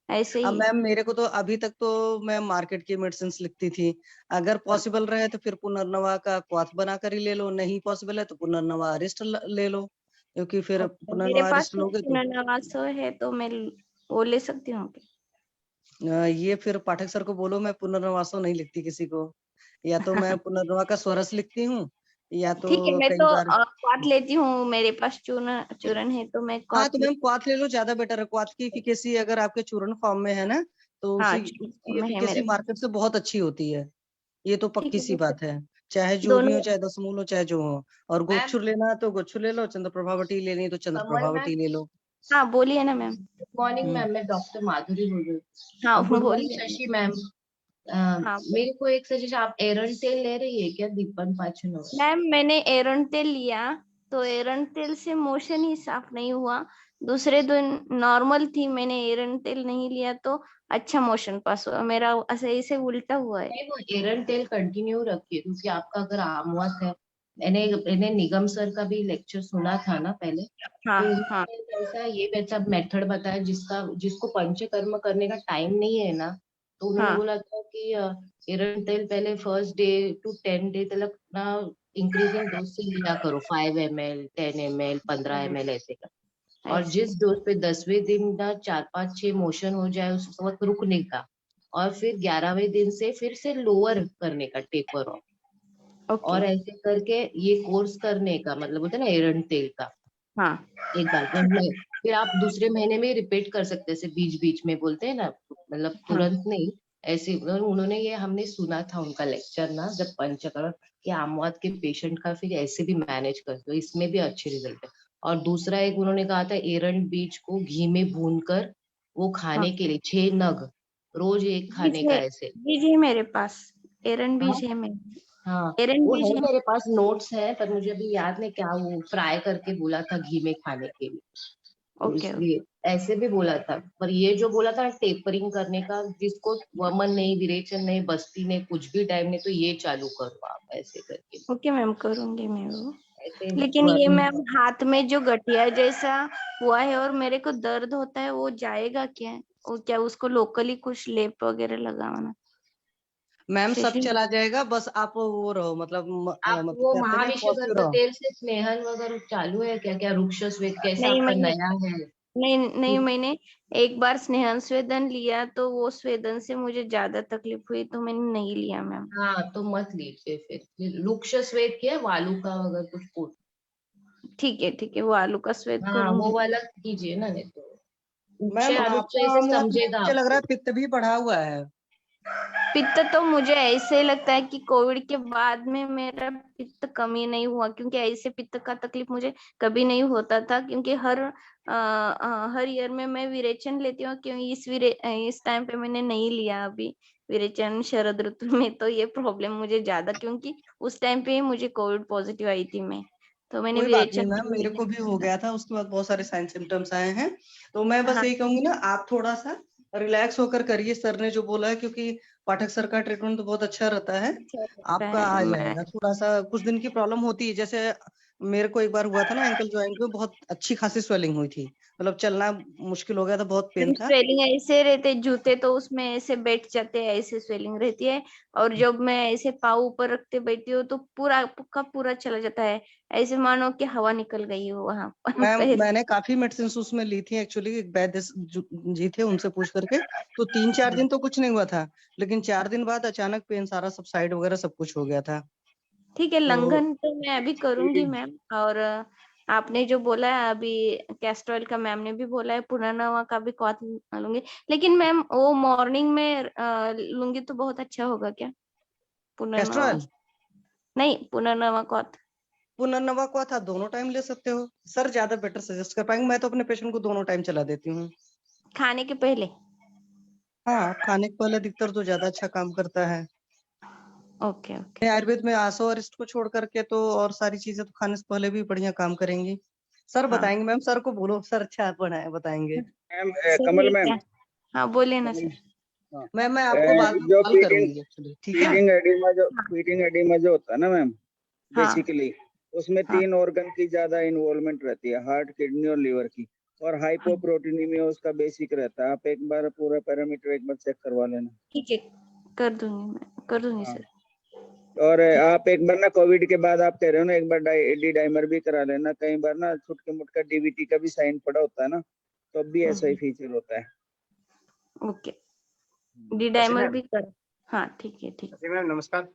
ऐसे अब ही? मैम मेरे को तो अभी तक तो मैं मार्केट की मेडिसिन लिखती थी, अगर पॉसिबल रहे तो फिर पुनर्नवा का क्वाथ बनाकर ही ले लो, नहीं पॉसिबल है तो पुनर्नवा अरिस्ट ले लो, क्योंकि फिर ओके मेरे पुनर्नवा पास अरिस्ट तो लोगे तो। पुनर्नवास है तो मैं वो ले सकती हूँ क्या? ये फिर पाठक सर को बोलो मैं पुनर्नवासो नहीं लिखती किसी को, या तो मैं पुनर्नवा का स्वरस लिखती हूँ, या तो ठीक है, मैं कई तो बार क्वाथ लेती हूँ, मेरे पास चूरन है तो मैं हाँ क्वाथ तो मैम क्वाथ ले लो, ज्यादा बेटर है। क्वाथ की एफिकेसी अगर आपके चूर्ण फॉर्म में है ना, तो हाँ उसकी में है एफिकेसी मेरे पास। मार्केट से बहुत अच्छी होती है, ये तो ठीक पक्की है, सी मैं बात है। चाहे जो भी हो, दोनों। चाहे दशमूल हो, चाहे जो हो। और गोच्छुर लेना है तो गोच्छुर ले लो, चंद्र प्रभावटी लेनी है तो चंद्र कमल मैम, प्रभावटी ले लो। हाँ बोलिए ना मैम। गुड मॉर्निंग मैम, हम्म। मैं डॉक्टर माधुरी बोल रही हूँ। हाँ गुड मॉर्निंग बोलिए। शशि मैम। हाँ मेरे को एक सजेशन, आप एरन तेल ले रही है क्या दीपन पाचन? मैम, मैंने एरन तेल लिया तो एरन तेल से मोशन ही साफ नहीं हुआ, दूसरे दिन नॉर्मल थी, मैंने एरन तेल नहीं लिया तो अच्छा मोशन पास हुआ मेरा, ऐसे उल्टा हुआ है। नहीं, वो एरन तेल कंटिन्यू रखिए, क्योंकि आपका अगर आमवास है, मैंने निगम सर का भी लेक्चर सुना था ना पहले, हाँ तो हाँ उन्होंने ऐसा ये वैसा मेथड बताया जिसको पंचकर्म करने का टाइम नहीं है ना, तो उन्होंने हाँ बोला था कि एरन तेल पहले फर्स्ट डे टू 10 डे तक ना इंक्रीजिंग डोज से लिया करो, 5 ml 10 ml 15 ml ऐसे का। और ऐसे। जिस डोज पे 10वें दिन ना 4 5 6 मोशन हो जाए उस वक्त रुकने का, और फिर 11वें दिन से फिर से लोअर करने का, टेपर ऑफ। ओके। और ऐसे करके ये कोर्स करने का मतलब होता है ना एरंड तेल का, हाँ एक बार में फिर आप दूसरे महीने में रिपीट कर सकते हैं, जैसे बीच बीच में बोलते हैं ना, मतलब हाँ तुरंत नहीं। ऐसे उन्होंने ये हमने सुना था उनका लेक्चर ना, जब पंचकर्म कि आमवात के पेशेंट का फिर ऐसे भी मैनेज करते हो, इसमें भी अच्छे रिजल्ट है। और दूसरा एक उन्होंने कहा था एरंड बीज को घी में भूनकर वो हाँ। खाने के लिए 6 नग, रोज एक खाने का ऐसे। बीज है मेरे पास, एरन हाँ बीज है मेरे, हाँ, एरन वो बीज है है। मेरे पास, नोट्स है, पर मुझे अभी याद नहीं क्या वो फ्राई करके बोला था घी में खाने के लिए, तो ओके ओके। इसलिए ऐसे भी बोला था। पर ये जो बोला था टेपरिंग करने का, जिसको वमन नहीं, विरेचन नहीं, बस्ती नहीं, कुछ भी टाइम नहीं, तो ये चालू करो आप ऐसे करके। ओके मैम, करूंगी मैं वो। ऐसे लेकिन ये मैम हाथ में जो गठिया जैसा हुआ है और मेरे को दर्द होता है, वो जाएगा क्या? वो क्या उसको लोकली कुछ लेप वगैरह लगाना? मैम सब फेशियल। चला जाएगा, बस आप वो रहो, मतलब आप मतलब वो कहते हैं ना पॉजिटिव महाविश्वगंध रहो। तेल से स्नेहन वगैरह चालू है क्या? क्या वृक्ष श्वेत कैसा नहीं आपका मैंने नया है? नहीं नहीं मैंने एक बार स्नेहन स्वेदन लिया तो वो स्वेदन से मुझे ज्यादा तकलीफ हुई तो मैंने नहीं लिया मैम। हाँ तो मत लीजिए फिर वृक्ष श्वेत किया वालुका वगैरह कुछ। ठीक है, वो आलू का स्वेद हाँ वो करूंगी। वाला कीजिए ना, नहीं तो उच्च मैम अनुच्च आपका ऐसे आमवात समझेगा मुझे लग रहा आपको। है पित्त भी बढ़ा हुआ है। पित्त तो मुझे ऐसे ही लगता है कि कोविड के बाद में मेरा पित्त कमी नहीं हुआ, क्योंकि ऐसे पित्त का तकलीफ मुझे कभी नहीं होता था, क्योंकि हर ईयर में मैं विरेचन लेती हूँ, क्योंकि इस टाइम पे मैंने नहीं लिया अभी विरेचन शरद ऋतु में, तो ये प्रॉब्लम मुझे ज्यादा, क्योंकि उस टाइम पे ही मुझे कोविड पॉजिटिव आई थी मैं, तो मैंने कोई बात नहीं विरेचन मैम, मेरे नहीं को भी हो लिया। गया था, उसके बाद बहुत सारे साइन सिम्टम्स आए हैं। तो मैं बस हाँ यही कहूंगी ना, आप थोड़ा सा रिलैक्स होकर करिए, सर ने जो बोला है, क्योंकि पाठक सर का ट्रीटमेंट तो बहुत अच्छा रहता है। अच्छा लगता आपका है आ मैं। जाएगा, थोड़ा सा कुछ दिन की प्रॉब्लम होती है, जैसे मेरे को एक बार हुआ था ना, एंकल जॉइंट में बहुत अच्छी खासी स्वेलिंग हुई थी, मतलब चलना मुश्किल हो गया था, बहुत पेन था। स्वेलिंग ऐसे रहते जूते तो उसमें ऐसे बैठ जाते हैं, ऐसे स्वेलिंग रहती है, और जब मैं ऐसे पाँव ऊपर रखते बैठती हूँ तो पूरा का पूरा चला जाता है, ऐसे मानो कि हवा निकल गई हो वहां मैम पैर। मैंने काफी मेडिसिन उसमें ली थी एक्चुअली, एक वैद्य जी थे, उनसे पूछ करके। तो 3 4 दिन तो कुछ नहीं हुआ था, लेकिन 4 दिन बाद अचानक पेन सारा सबसाइड वगैरह सब कुछ हो गया था। ठीक है, तो लंघन तो मैं अभी करूंगी मैम। और आपने जो बोला है अभी कैस्ट्रॉल का, मैम ने भी बोला है, पुनर्नवा का भी क्वाथ लूंगी, लेकिन मैम वो मॉर्निंग में लूंगी तो बहुत अच्छा होगा क्या? पुनर्नवा, कैस्ट्रॉल नहीं पुनर्नवा क्वाथ। पुनर्नवा को था, दोनों टाइम ले सकते हो, सर ज्यादा बेटर सजेस्ट कर पाएंगे, मैं तो अपने पेशेंट को दोनों टाइम चला देती हूँ। खाने के पहले? हाँ, खाने के पहले अधिकतर तो ज्यादा अच्छा काम करता है। Okay okay. आयुर्वेद में आसो और इसको छोड़ करके तो और सारी चीजें तो खाने से पहले भी बढ़िया काम करेंगी। सर हाँ बताएंगे, मैम सर को बोलो, सर अच्छा पढ़ाए बताएंगे। मैम सही कमल है मैम। क्या? हाँ बोलिए ना कमल, सर। हाँ, मैम मैं आपको बाद में जो कॉल करूंगी एक्चुअली, ठीक है। फीडिंग एडिमा जो होता है ना मैम, हाँ बेसिकली उसमें हाँ 3 ऑर्गन की ज्यादा इन्वॉल्वमेंट रहती है, हार्ट किडनी और लीवर की। और हाँ, हाइपोप्रोटीनीमिया उसका बेसिक रहता है, आप एक बार पूरा पैरामीटर एक बार चेक करवा लेना। ठीक है, कर दूंगी मैं, कर दूंगी हाँ, सर। और आप एक बार ना कोविड के बाद आप कह रहे हो ना, एक बार डी डाइमर भी करा लेना, कई बार ना छुटके मुटका डीवीटी का भी साइन पड़ा होता है ना, तो अब भी ऐसा ही फीचर होता है। ओके डी डाइमर भी कर। हाँ ठीक है ठीक। शशि मैम नमस्कार।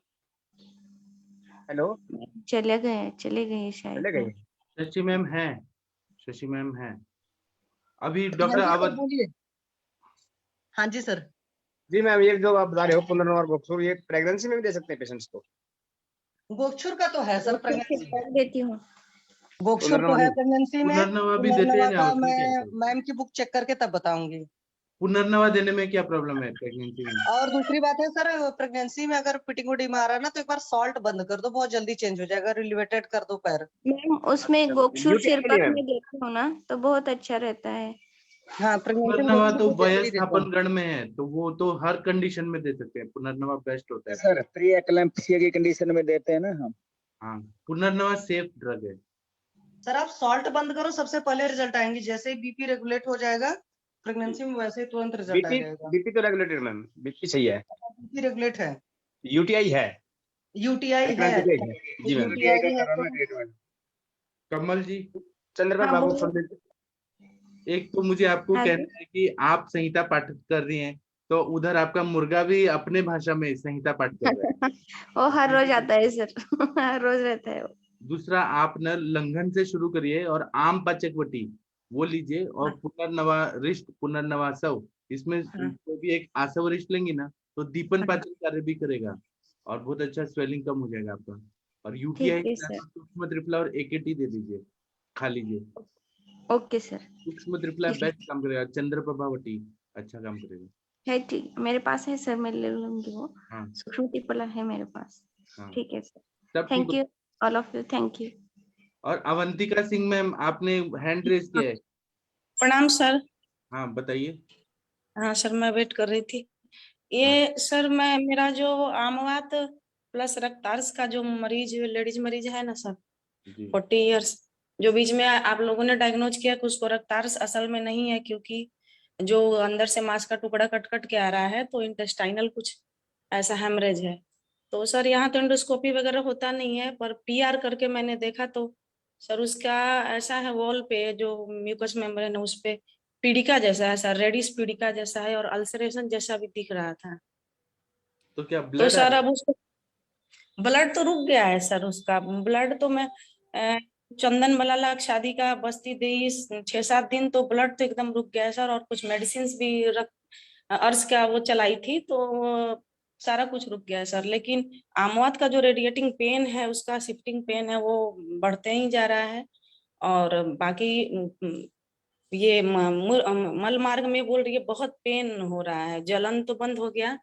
हेलो चले गए शायद। चले गए। शशि मैम है, शशि मैम है अभी। हाँ डॉक्टर जी सर अवध, बोलिए। हाँ जी सर। जी मैम, ये जो आप बता रहे हो पुनर्नवा और गोखसूर, ये प्रेगनेंसी में भी दे सकते हैं पेशेंट्स को? गोक्षुर का तो है सर प्रेगनेंसी में। कर देती हूँ। गोक्षुर तो पुनर्नवा है नहीं। प्रेगनेंसी में। पुनर्नवा भी देते हैं पुनर्नवा ना, का उसमें क्या मैं है? मैम की बुक चेक करके तब बताऊंगी। पुनर्नवा देने में क्या प्रॉब्लम है प्रेगनेंसी में? और दूसरी बात है सर, प्रेगनेंसी में अगर पिटिंग उटिंग में आ रहा है ना, तो एक बार सॉल्ट बंद कर दो, बहुत जल्दी चेंज हो जाएगा। रिलेवेटेड कर दो पैर। मैम उसमें अच्छा, गोक्षुर यूटीआई के लिए सिरका मैम? में देती हूँ ना, तो बहुत अच्छा रहता है। हाँ प्रेगनेंसी में पुनर्नवा गोक्षुर तो बहुत जल्दी देते हैं। वयस्थापन गण में है, तो वो तो हर कंडीशन में दे सकते हैं। पुनर्नवा बेस्ट होता है। सर प्री एक्लैम्प्सिया की कंडीशन में देते हैं ना हम। हाँ, पुनर्नवा सेफ ड्रग है। सर आप सॉल्ट बंद करो, सबसे पहले रिजल्ट आएंगे। जैसे ही बीपी रेगुलेट हो जाएगा प्रेगनेंसी में, वैसे ही तुरंत रिजल्ट आ बीपी जाएगा। बीपी तो रेगुलेटेड मैम, बीपी सही है। बीपी रेगुलेट है। यूटीआई है? यूटीआई है। UTI है जी मैम। यूटीआई है तो कमल जी, चंद्रकांत हाँ बाबू बोलो। फुल। एक तो मुझे आपको हाँ जी। कहना है कि आप संहिता पाठ कर रही हैं, तो उधर आपका मुर्गा भी अपने भाषा में संहिता पाठ कर रहा है। वो हर रोज आता है सर। हर रोज रहता है वो। दूसरा, आप न लंघन से शुरू करिए और आम पाचकवटी वो लीजिए, और पुनर्नवा रिष्ट पुनर्नवासव, इसमें कोई भी एक आसव रिष्ट लेंगी ना, तो दीपन पाचन कार्य भी करेगा और बहुत अच्छा स्वेलिंग कम हो जाएगा आपका। और यूटीआई ठीक है सर। सूक्ष्म त्रिफला और एकेटी दे दीजिए, खा लीजिए। Okay sir. सूक्ष्म त्रिफला ठीक है। बेस्ट काम करेगा, चंद्रप्रभावटी अच्छा काम करेगा। है ठीक, मेरे पास है सर, मैं ले लूंगी वो। हाँ सूक्ष्म टिपला है मेरे पास। हाँ, ठीक है सर। सब ठीक थैंक हो। You all of you, thank you. और अवंतिका सिंह मैम, आपने हैंड रेज किया है। प्रणाम सर। हाँ बताइए। हाँ सर, मैं वेट कर रही थी। ये सर, मैं मेरा जो आमवात प्लस रक्तार्स का जो मरीज लेडीज मरीज है ना सर, जी 40 इयर्स, जो बीच में आप लोगों ने डायग्नोज किया कि उसको रक्तार्स असल में नहीं है, क्योंकि जो अंदर से मांस का टुकड़ा कट कट के आ रहा है, तो इंटेस्टाइनल कुछ ऐसा हेमरेज है। तो सर यहाँ तो एंडोस्कोपी वगैरह होता नहीं है, पर पीआर करके मैंने देखा तो सर उसका ऐसा है, वॉल पे जो म्यूकस मेम्ब्रेन है उस पे पीड़िका जैसा है सर, रेडिस पीड़िका जैसा है, और अल्सरेशन जैसा भी दिख रहा था। तो क्या तो ब्लड आ सर रहा अब उसको ब्लड तो रुक गया है सर, उसका ब्लड तो मैं चंदन मलाला की शादी का बस्ती दी 6-7 दिन, तो ब्लड तो एकदम रुक गया है सर। और कुछ मेडिसिन भी अर्स का वो चलाई थी, तो सारा कुछ रुक गया है सर। लेकिन आमवात का जो रेडिएटिंग पेन है, उसका शिफ्टिंग पेन है, वो बढ़ते ही जा रहा है। और बाकी ये मल मार्ग में बोल रही है बहुत पेन हो रहा है। जलन तो बंद हो गया,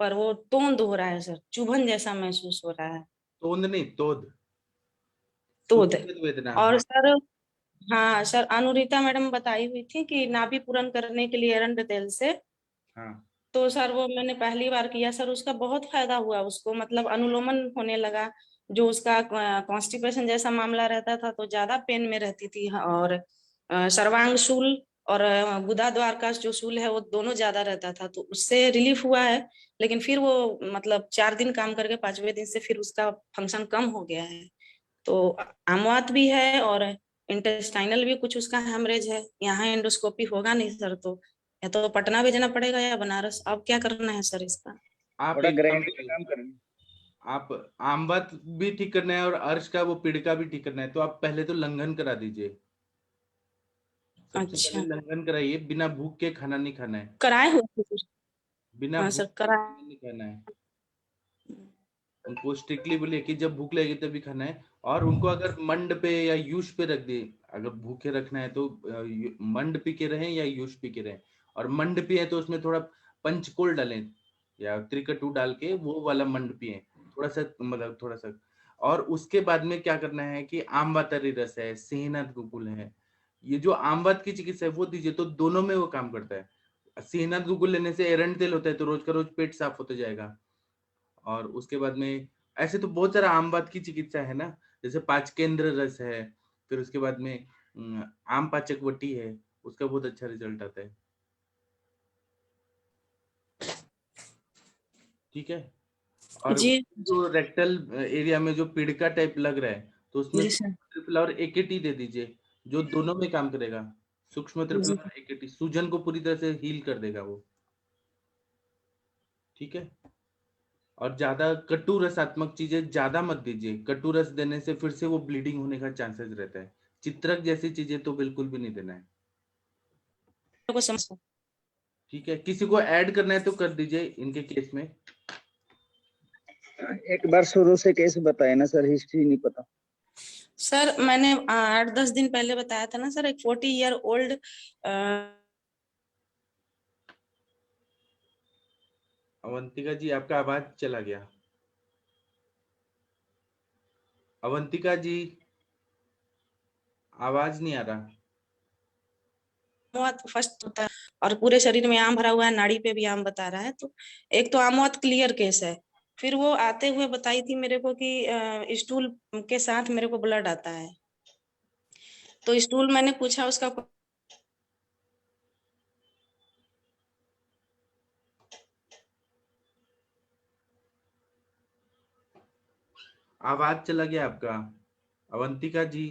पर वो तोंद हो रहा है सर, चुभन जैसा महसूस हो रहा है। तोंद नहीं, तोद, तोद। सुखद वेदना। और हाँ सर, हाँ सर, अनुरीता मैडम बताई हुई थी कि नाभि पूरण करने के लिए एरंड तेल से, हाँ तो सर वो मैंने पहली बार किया सर, उसका बहुत फायदा हुआ उसको, मतलब अनुलोमन होने लगा। जो उसका कॉन्स्टिपेशन जैसा मामला रहता था, तो ज्यादा पेन में रहती थी। और सर्वांग शूल और गुदा द्वार का जो शूल है, वो दोनों ज्यादा रहता था, तो उससे रिलीफ हुआ है। लेकिन फिर वो मतलब 4 दिन काम करके 5वें दिन से फिर उसका फंक्शन कम हो गया है। तो आमवात भी है और इंटेस्टाइनल भी कुछ उसका हेमरेज है। यहाँ एंडोस्कोपी होगा नहीं सर, तो या तो पटना भेजना पड़ेगा या बनारस। अब क्या करना है सर इसका? आप थोड़ा एक काम ग्राइंड का करिए, काम करें। आप आमवत भी ठीक करना है और अर्श का वो पीड़िका भी ठीक करना है, तो आप पहले तो लंघन करा दीजिए। सबसे अच्छा, पहले लंघन कराइए, बिना भूख के खाना नहीं खाना है, कराए हुए थे सर। बिना हाँ भूख सर, के कराए। खाना नहीं खाना है। उनको स्ट्रिक्टली बोलिए कि जब भूख लगेगी तभी खाना है। और उनको अगर मंड पे या यूश पे रख दिए, अगर भूखे रखना है तो मंड पी के रहें या यूश पी के रहें। और मंड पिए तो उसमें थोड़ा पंचकोल डालें या त्रिकटू डाल के वो वाला मंड पिए, थोड़ा सा, मतलब थोड़ा सा। और उसके बाद में क्या करना है कि आमवातरी रस है, सेहनाथ गुगुल है, ये जो आमवात की चिकित्सा है वो दीजिए, तो दोनों में वो काम करता है। सेहनाथ गुगुल लेने से एरंड तेल होता है, तो रोज का रोज पेट साफ होता जाएगा। और उसके बाद में ऐसे तो बहुत सारा आमवात की चिकित्सा है ना, जैसे पाचकेंद्र रस है, फिर उसके बाद में आम पाचकवटी है, उसका बहुत अच्छा रिजल्ट आता है। ठीक है। और जी जो रेक्टल एरिया में जो पीड़का टाइप लग रहा है, तो उसमें जी सर। सूक्ष्म त्रिफला और एकेटी दे दीजिए, जो दोनों में काम करेगा। सूक्ष्म त्रिफला जी और एकेटी सूजन को पूरी तरह से हील कर देगा वो। ठीक है। और ज्यादा कटु रसात्मक चीजें ज्यादा मत दीजिए, कटु रस देने से फिर से वो ब्लीडिंग होने का चांसेस रहता है। चित्रक जैसी चीजें तो बिल्कुल भी नहीं देना है। को समझ ठीक है, किसी को ऐड करना है तो कर दीजिए इनके केस में। एक बार शुरू से केस बताए ना सर, हिस्ट्री नहीं पता। सर मैंने 8-10 दिन पहले बताया था ना सर, एक 40 ईयर ओल्ड अवंतिका जी आपका आवाज चला गया। अवंतिका जी आवाज नहीं आ रहा। आमवात फर्स्ट होता है और पूरे शरीर में आम भरा हुआ है, नाड़ी पे भी आम बता रहा है। तो एक तो आमवात क्लियर केस है। फिर वो आते हुए बताई थी मेरे को कि स्टूल के साथ मेरे को ब्लड आता है। तो स्टूल मैंने पूछा उसका आवाज चला गया आपका। अवंतिका जी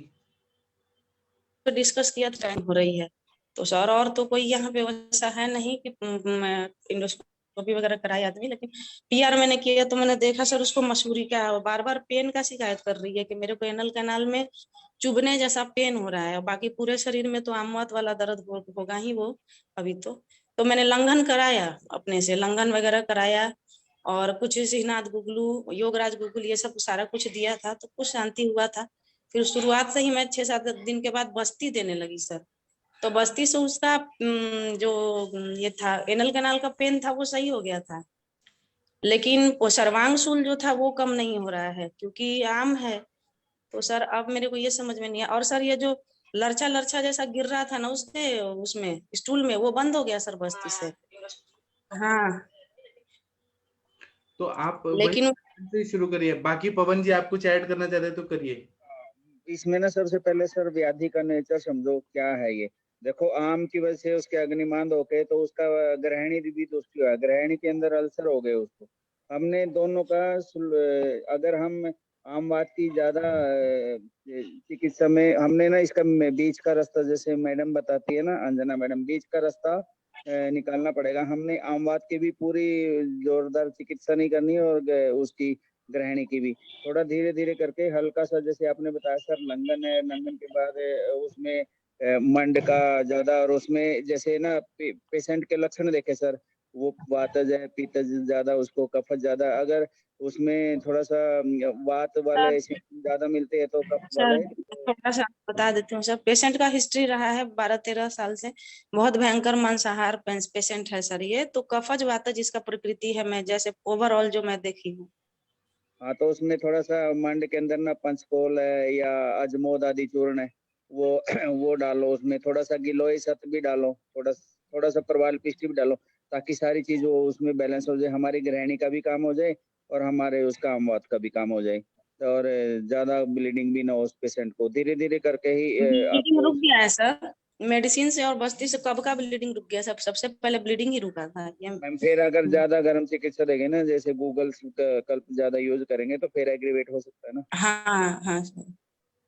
तो डिस्कस किया तो टाइम हो रही है। तो सर और तो कोई यहाँ पे वैसा है नहीं कि इंडोस्कोपी वगैरह कराई आदमी, लेकिन पीआर मैंने किया तो मैंने देखा सर उसको मसूरी का बार बार पेन का शिकायत कर रही है कि मेरे को एनल कैनाल में चुभने जैसा पेन हो रहा है, और बाकी पूरे शरीर में तो आमवात वाला दर्द होगा ही वो अभी तो मैंने लंघन कराया, अपने से लंघन वगैरह कराया और कुछ सिहनाथ गुगलू योगराज गुगलू ये सब सारा कुछ दिया था तो कुछ शांति हुआ था। फिर शुरुआत से ही मैं 6-7 दिन के बाद बस्ती देने लगी सर। तो बस्ती से उसका जो ये था एनल कैनाल का पेन था वो सही हो गया था, लेकिन वो सर्वांग सूल जो था वो कम नहीं हो रहा है क्योंकि आम है। तो सर अब मेरे को ये समझ में नहीं है। और सर ये जो लरचा लरचा जैसा गिर रहा था ना उसके उसमें स्टूल में, वो बंद हो गया सर बस्ती से। हाँ तो आप लेकिन वही से शुरू करिए। बाकी पवन जी आप कुछ ऐड करना चाहते हैं तो करिए। इसमें ना सबसे पहले सर व्याधि का नेचर समझो क्या है ये। देखो आम की वजह से उसके अग्निमांद होके तो उसका ग्रहणी भी दोष हुआ, ग्रहणी के अंदर अल्सर हो गए उसको। हमने दोनों का अगर हम आमवात की ज्यादा चिकित्सा में हमने ना इसका बीच का रास्ता, जैसे मैडम बताती है ना अंजना मैडम, बीच का रास्ता निकालना पड़ेगा। हमने आमवात की भी पूरी जोरदार चिकित्सा नहीं करनी है और उसकी ग्रहणी की भी थोड़ा धीरे धीरे करके हल्का सा, जैसे आपने बताया सर लंघन है, लंघन के बाद उसमें मंड का ज्यादा, और उसमें जैसे ना पेशेंट के लक्षण देखे सर, वो वातज है, पित्तज ज्यादा, उसको कफज ज्यादा, अगर उसमें थोड़ा सा वात वाले सर ज्यादा मिलते हैं तो कफ सर वाले। थोड़ा सा बता देती हूँ सर, पेशेंट का हिस्ट्री रहा है 12-13 साल से, बहुत भयंकर मांसाहार पेशेंट है सर ये। तो कफज वातज इसका प्रकृति है, मैं जैसे ओवरऑल जो मैं देखी हूँ। हाँ तो उसमें थोड़ा सा मंड के अंदर ना पंचकोल है या अजमोद आदि चूर्ण है, वो वो डालो। उसमें थोड़ा सा गिलोय सत्व भी डालो, थोड़ा थोड़ा सा परवाल पिष्टी भी डालो, ताकि सारी चीज वो उसमें बैलेंस हो जाए, हमारी गृहिणी का भी काम हो जाए और हमारे उसका अमवात का भी काम हो जाए, और ज्यादा ब्लीडिंग भी ना हो उस पेशेंट को। धीरे धीरे करके ही ब्लीडिंग आपको रुक गया है सर, मेडिसिन से और बस्ती से कब का ब्लीडिंग रुक गया, सबसे पहले ब्लीडिंग ही रुका था ये। मैम फिर अगर ज्यादा गर्म चिकित्सा देंगे ना, जैसे गूगल कल्प ज्यादा यूज करेंगे तो फिर एग्रीवेट हो सकता है ना। हाँ हाँ सर।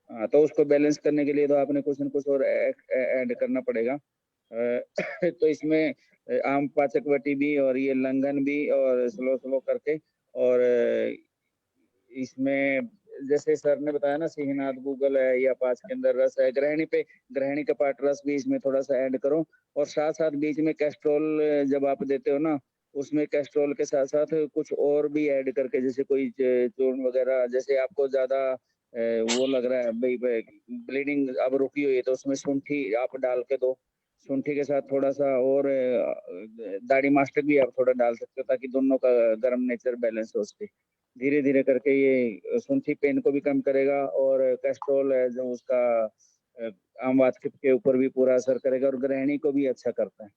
हाँ तो उसको बैलेंस करने के लिए तो आपने कुछ न कुछ और ऐड करना पड़ेगा। तो इसमें आम पाचक वटी भी और ये लंघन भी और स्लो स्लो करके, और इसमें जैसे सर ने बताया ना सिहनाथ गूगल है या पाँच के अंदर रस है, ग्रहणी पे ग्रहणी का पार्ट रस भी इसमें थोड़ा सा ऐड करो। और साथ साथ बीच में कैस्ट्रोल जब आप देते हो ना, उसमें कैस्ट्रोल के साथ साथ कुछ और भी ऐड करके, जैसे कोई चूर्ण वगैरह, जैसे आपको ज्यादा वो लग रहा है भाई ब्लीडिंग अब रुकी हुई है तो उसमें शुंठी आप डाल के दो। शुंठी के साथ थोड़ा सा और दाढ़ी मास्टर भी आप थोड़ा डाल सकते हो, ताकि दोनों का गर्म नेचर बैलेंस हो सके। धीरे धीरे करके ये शुंठी पेन को भी कम करेगा, और कैस्ट्रोल है जो उसका आमवात के ऊपर भी पूरा असर करेगा, और गृहिणी को भी अच्छा करता है,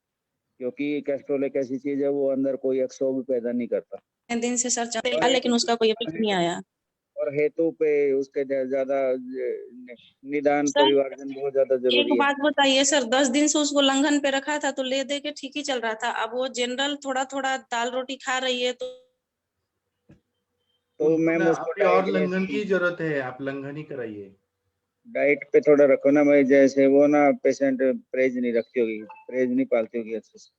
क्योंकि कैस्ट्रोल एक ऐसी चीज है वो अंदर कोई अक्षोभ पैदा नहीं करता। दिन से सर चल और लेकिन उसका कोई इफेक्ट नहीं आया। और हेतु पे उसके ज्यादा निदान सर परिवर्जन बहुत ज्यादा एक जरूरी है। बात बताइए सर, 10 दिन से उसको लंघन पे रखा था तो ले दे के ठीक ही चल रहा था, अब वो जनरल थोड़ा थोड़ा दाल रोटी खा रही है तो मैम उसको उसको अभी और लंघन की जरूरत है, आप लंघन ही कराइए। डाइट पे थोड़ा रखो ना भाई, जैसे वो ना पेशेंट परहेज नहीं रखती होगी, परहेज नहीं पालती होगी अच्छे से।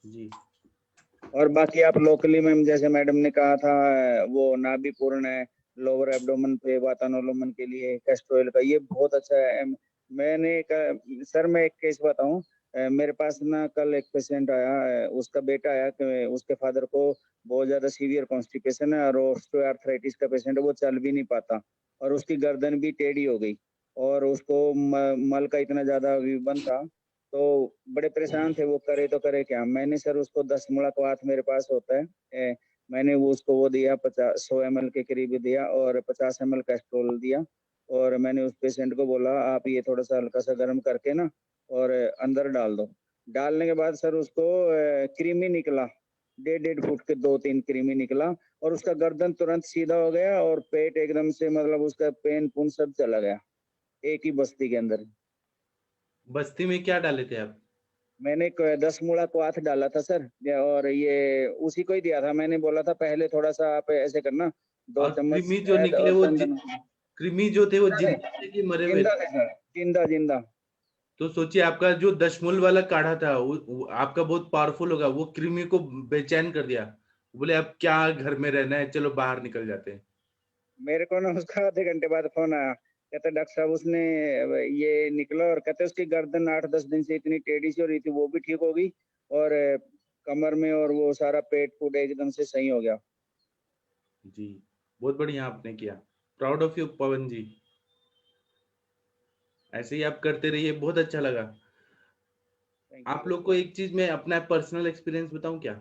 जी। और बाकी आप लोकली मैम जैसे मैडम ने कहा था वो नाभिपूर्ण है, लोअर एब्डोमेन पे वातानुलोमन के लिए कैस्टर ऑयल का, ये बहुत अच्छा है। सर मैं एक केस बताऊं, मेरे पास ना कल एक पेशेंट आया, उसका बेटा आया कि उसके फादर को बहुत ज्यादा सीवियर कॉन्स्टिपेशन है और ऑस्टियोआर्थराइटिस का पेशेंट है, वो चल भी नहीं पाता और उसकी गर्दन भी टेढ़ी हो गई और उसको मल का इतना ज्यादा विबन था, तो बड़े परेशान थे, वो करे तो करे क्या। मैंने सर उसको 10 मुलाकात मेरे पास होता है, मैंने वो उसको वो दिया 100 ml के करीब दिया और 50 ml कैस्ट्रोल दिया और मैंने उस पेशेंट को बोला आप ये थोड़ा सा हल्का सा गर्म करके ना और अंदर डाल दो। डालने के बाद सर उसको क्रीमी निकला, 1.5 फुट के 2-3 क्रीमी निकला और उसका गर्दन तुरंत सीधा हो गया और पेट एकदम से मतलब उसका पेन पुन सब चला गया एक ही बस्ती के अंदर। बस्ती में क्या डाले थे आप? मैंने 10 मुड़ा क्वाथ डाला था सर, और ये उसी को ही दिया था। मैंने बोला था पहले थोड़ा सा आप ऐसे करना, 2 और चम्मच कृमि जो शहद निकले और वो चंदन। कृमि जो थे वो जिंदा थे कि मरे हुए जिंदा थे? थे सर, जिंदा जिंदा। तो सोचिए आपका जो दशमूल वाला काढ़ा था वो आपका बहुत पावरफुल होगा, वो कृमि को बेचैन कर दिया, बोले अब क्या घर में रहना है, चलो बाहर निकल जाते हैं। मेरे को ना उसका आधे घंटे बाद फोन आया, कहते डॉक्टर साहब उसने ये निकला और कहते उसकी गर्दन 8-10 दिन से इतनी टेढ़ी सी हो रही थी वो भी ठीक हो गई और कमर में और वो सारा पेट फूट एकदम से सही हो गया। जी, बहुत बढ़िया आपने किया, प्राउड ऑफ यू पवन जी। ऐसे ही आप करते रहिए, बहुत अच्छा लगा। आप लोग को एक चीज मैं अपना पर्सनल एक्सपीरियंस बताऊं क्या?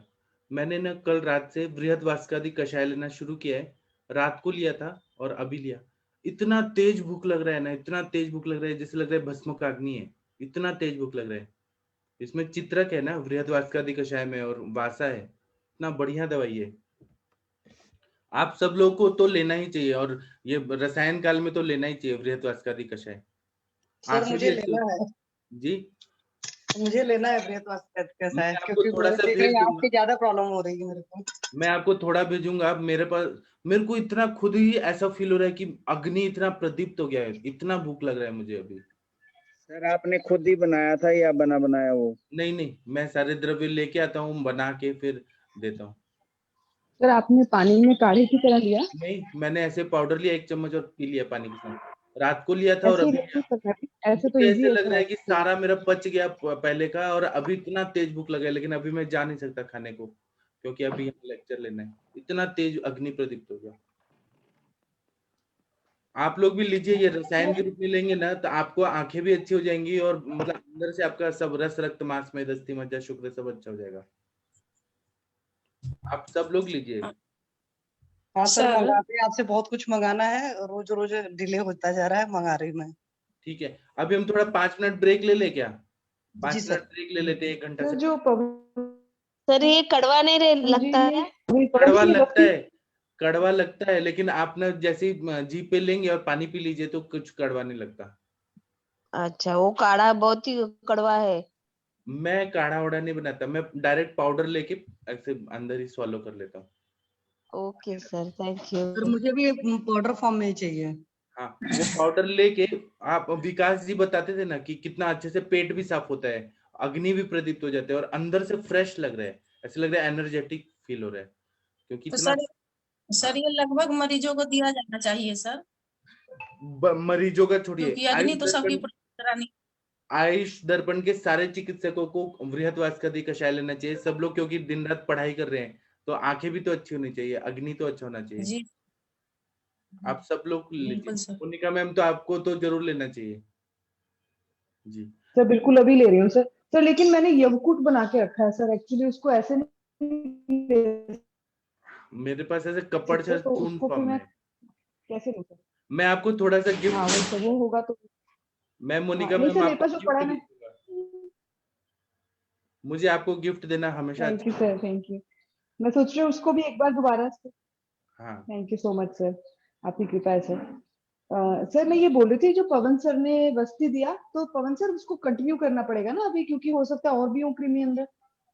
मैंने ना कल रात से बृहद वास्कादि कषाय लेना शुरू किया है, रात को लिया था और अभी लिया। इतना तेज भूख लग रहा है ना, इतना तेज भूख लग रहा है जैसे लग रहा है भस्मकाग्नि है, इतना तेज भूख लग रहा है। इसमें चित्रक है ना बृहद वास्कादि कषाय में और वासा है, इतना बढ़िया दवाई है। आप सब लोग को तो लेना ही चाहिए और ये रसायन काल में तो लेना ही चाहिए बृहद वास्कादि कषाय। सर आंखें भी मुझे अच्छी लेना है, जी। मुझे लेना है बृहस्पति कैसा मैं है, आपको क्योंकि थोड़ा मेरे सा देख रहे भेज हैं आँख दूंगा, की ज्यादा प्रॉब्लम हो रही है मेरे को। मैं आपको थोड़ा भेजूंगा। आप मेरे पास, मेरे को इतना खुद ही ऐसा फील हो रहा है कि अग्नि इतना प्रदीप्त हो गया है, इतना भूख लग रहा है मुझे अभी। सर आपने खुद ही बनाया था या बना बनाया वो? नहीं नहीं, मैं सारे द्रव्य लेके आता हूँ, बना के फिर देता हूँ। सर आपने पानी में काढ़े की तरह लिया? नहीं, मैंने ऐसे पाउडर लिया 1 चम्मच और पी लिया पानी के साथ, रात को लिया था और ऐसे अभी नहीं लिया। करना है, ऐसे तो मुझे इजी ऐसे है लग सर रहा है कि आपको। सारा मेरा पच गया पहले का और अभी इतना तेज भूख लगा है, लेकिन अभी मैं जा नहीं सकता खाने को क्योंकि अभी यहाँ लेक्चर लेना है, इतना तेज अग्नि प्रदीप्त हो गया। आप लोग भी लीजिए, ये रसायन के रूप में लेंगे ना तो आपको आंखें भी अच्छी हो जाएंगी और मतलब अंदर से आपका सब रस रक्त मांस में दस्ती मज्जा शुक्र सब अच्छा हो जाएगा। आप सब लोग लीजिए। हाँ सर सर मंगाते हैं, आपसे बहुत कुछ मंगाना है, रोज रोज डिले होता जा रहा है, मंगा रही मैं। ठीक है, अभी हम थोड़ा 5 मिनट ब्रेक ले क्या? जी 5 सर। मिनट ब्रेक ले लेते हैं, 1 घंटा सर से। जो सर ये कड़वा नहीं मुझे लगता ये है? अभी पवन कड़वा जी ये लगता बस्ती है, कड़वा लगता है, लेकिन आप ना जैसे ही जी पे लेंगे और पानी पी लीजिए तो कुछ कड़वा नहीं लगता। अच्छा, वो काढ़ा बहुत ही कड़वा है। मैं काढ़ा वाढ़ा नहीं बनाता, मैं डायरेक्ट पाउडर लेके ऐसे अंदर ही swallow कर लेता हूँ। Okay sir, thank sir you. मुझे भी पाउडर फॉर्म में ही चाहिए। हाँ, वो पाउडर लेके, आप विकास जी बताते थे ना कि कितना अच्छे से पेट भी साफ होता है, अग्नि भी प्रदीप्त हो जाते हैं और अंदर से फ्रेश लग रहा है, ऐसे लग रहा है एनर्जेटिक फील हो रहा है क्योंकि तो इतना। सर ये लगभग मरीजों को दिया जाना चाहिए सर, मरीजों का छोड़िए, क्योंकि अग्नि तो सबकी करानी। आयुष दर्पण के सारे चिकित्सकों को बृहत्वास्कदी कषाय लेना चाहिए सब लोग, क्योंकि दिन रात पढ़ाई कर रहे हैं तो आंखें भी तो अच्छी होनी चाहिए, अग्नि तो अच्छा होना चाहिए। जी आप सब लोग लीजिए, बिल्कुल सर। मोनिका मैम तो आपको तो जरूर लेना चाहिए जी। सर बिल्कुल अभी ले रही हूँ सर। सर लेकिन मैंने यवकुट बना के रखा है सर, एक्चुअली उसको ऐसे नहीं ले मेरे पास ऐसे कपड़ सकते, से तो चूर्ण उसको फिर फॉर्म मैं में, कैसे लूँ सर? मैं आपको थोड़ा सा हाँ वो गिफ्ट, सर वो होगा तो। मैं हाँ मोनिका नहीं मैम सर, मेरे आपको पास जो गिफ्ट पड़ा भी है। दूंगा, मुझे आपको गिफ्ट देना हमेशा थैंक यू अच्छा सर, थैंक यू। मैं सोच रही हूँ उसको भी एक बार दोबारा से। लगता है। हाँ, thank you so much sir, आपकी कृपा है सर। सर मैं ये बोल रही थी, जो पवन सर ने वस्ती दिया, तो पवन सर उसको कंटिन्यू करना पड़ेगा ना अभी, क्योंकि हो सकता है और भी हो कृमि अंदर।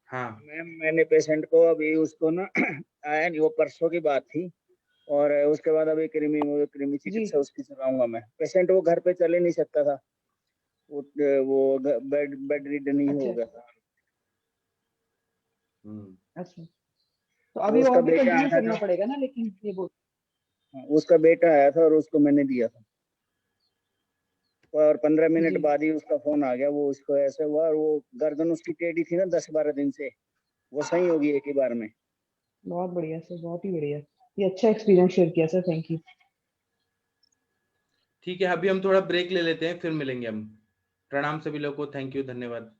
हाँ, मैम मैंने पेशेंट को अभी उसको ना आया नहीं, वो परसों की बात थी और उसके बाद अभी कृमि जी चिकित्सा उसकी चलाऊंगा मैं। पेशेंट वो घर पे चले नहीं सकता था, वो बेड रिडन ही अच्छा। हो गया था। अच्छा, तो अभी उसका और भी बेटा कंटिन्यू आया करना था। पड़ेगा ना, लेकिन ये बोल उसका बेटा आया था और उसको मैंने दिया था, और 15 मिनट जी बाद ही उसका फोन आ गया। वो उसको ऐसे हुआ, और वो गर्दन उसकी टेढ़ी थी ना 10-12 दिन से, वो सही होगी एक ही बार में। बहुत बढ़िया सर, बहुत ही बढ़िया। ये अच्छा एक्सपीरियंस शेयर किया सर, थैंक यू। ठीक है, अभी हम थोड़ा ब्रेक ले लेते हैं, फिर मिलेंगे हम। प्रणाम सभी लोगों को, थैंक यू, धन्यवाद।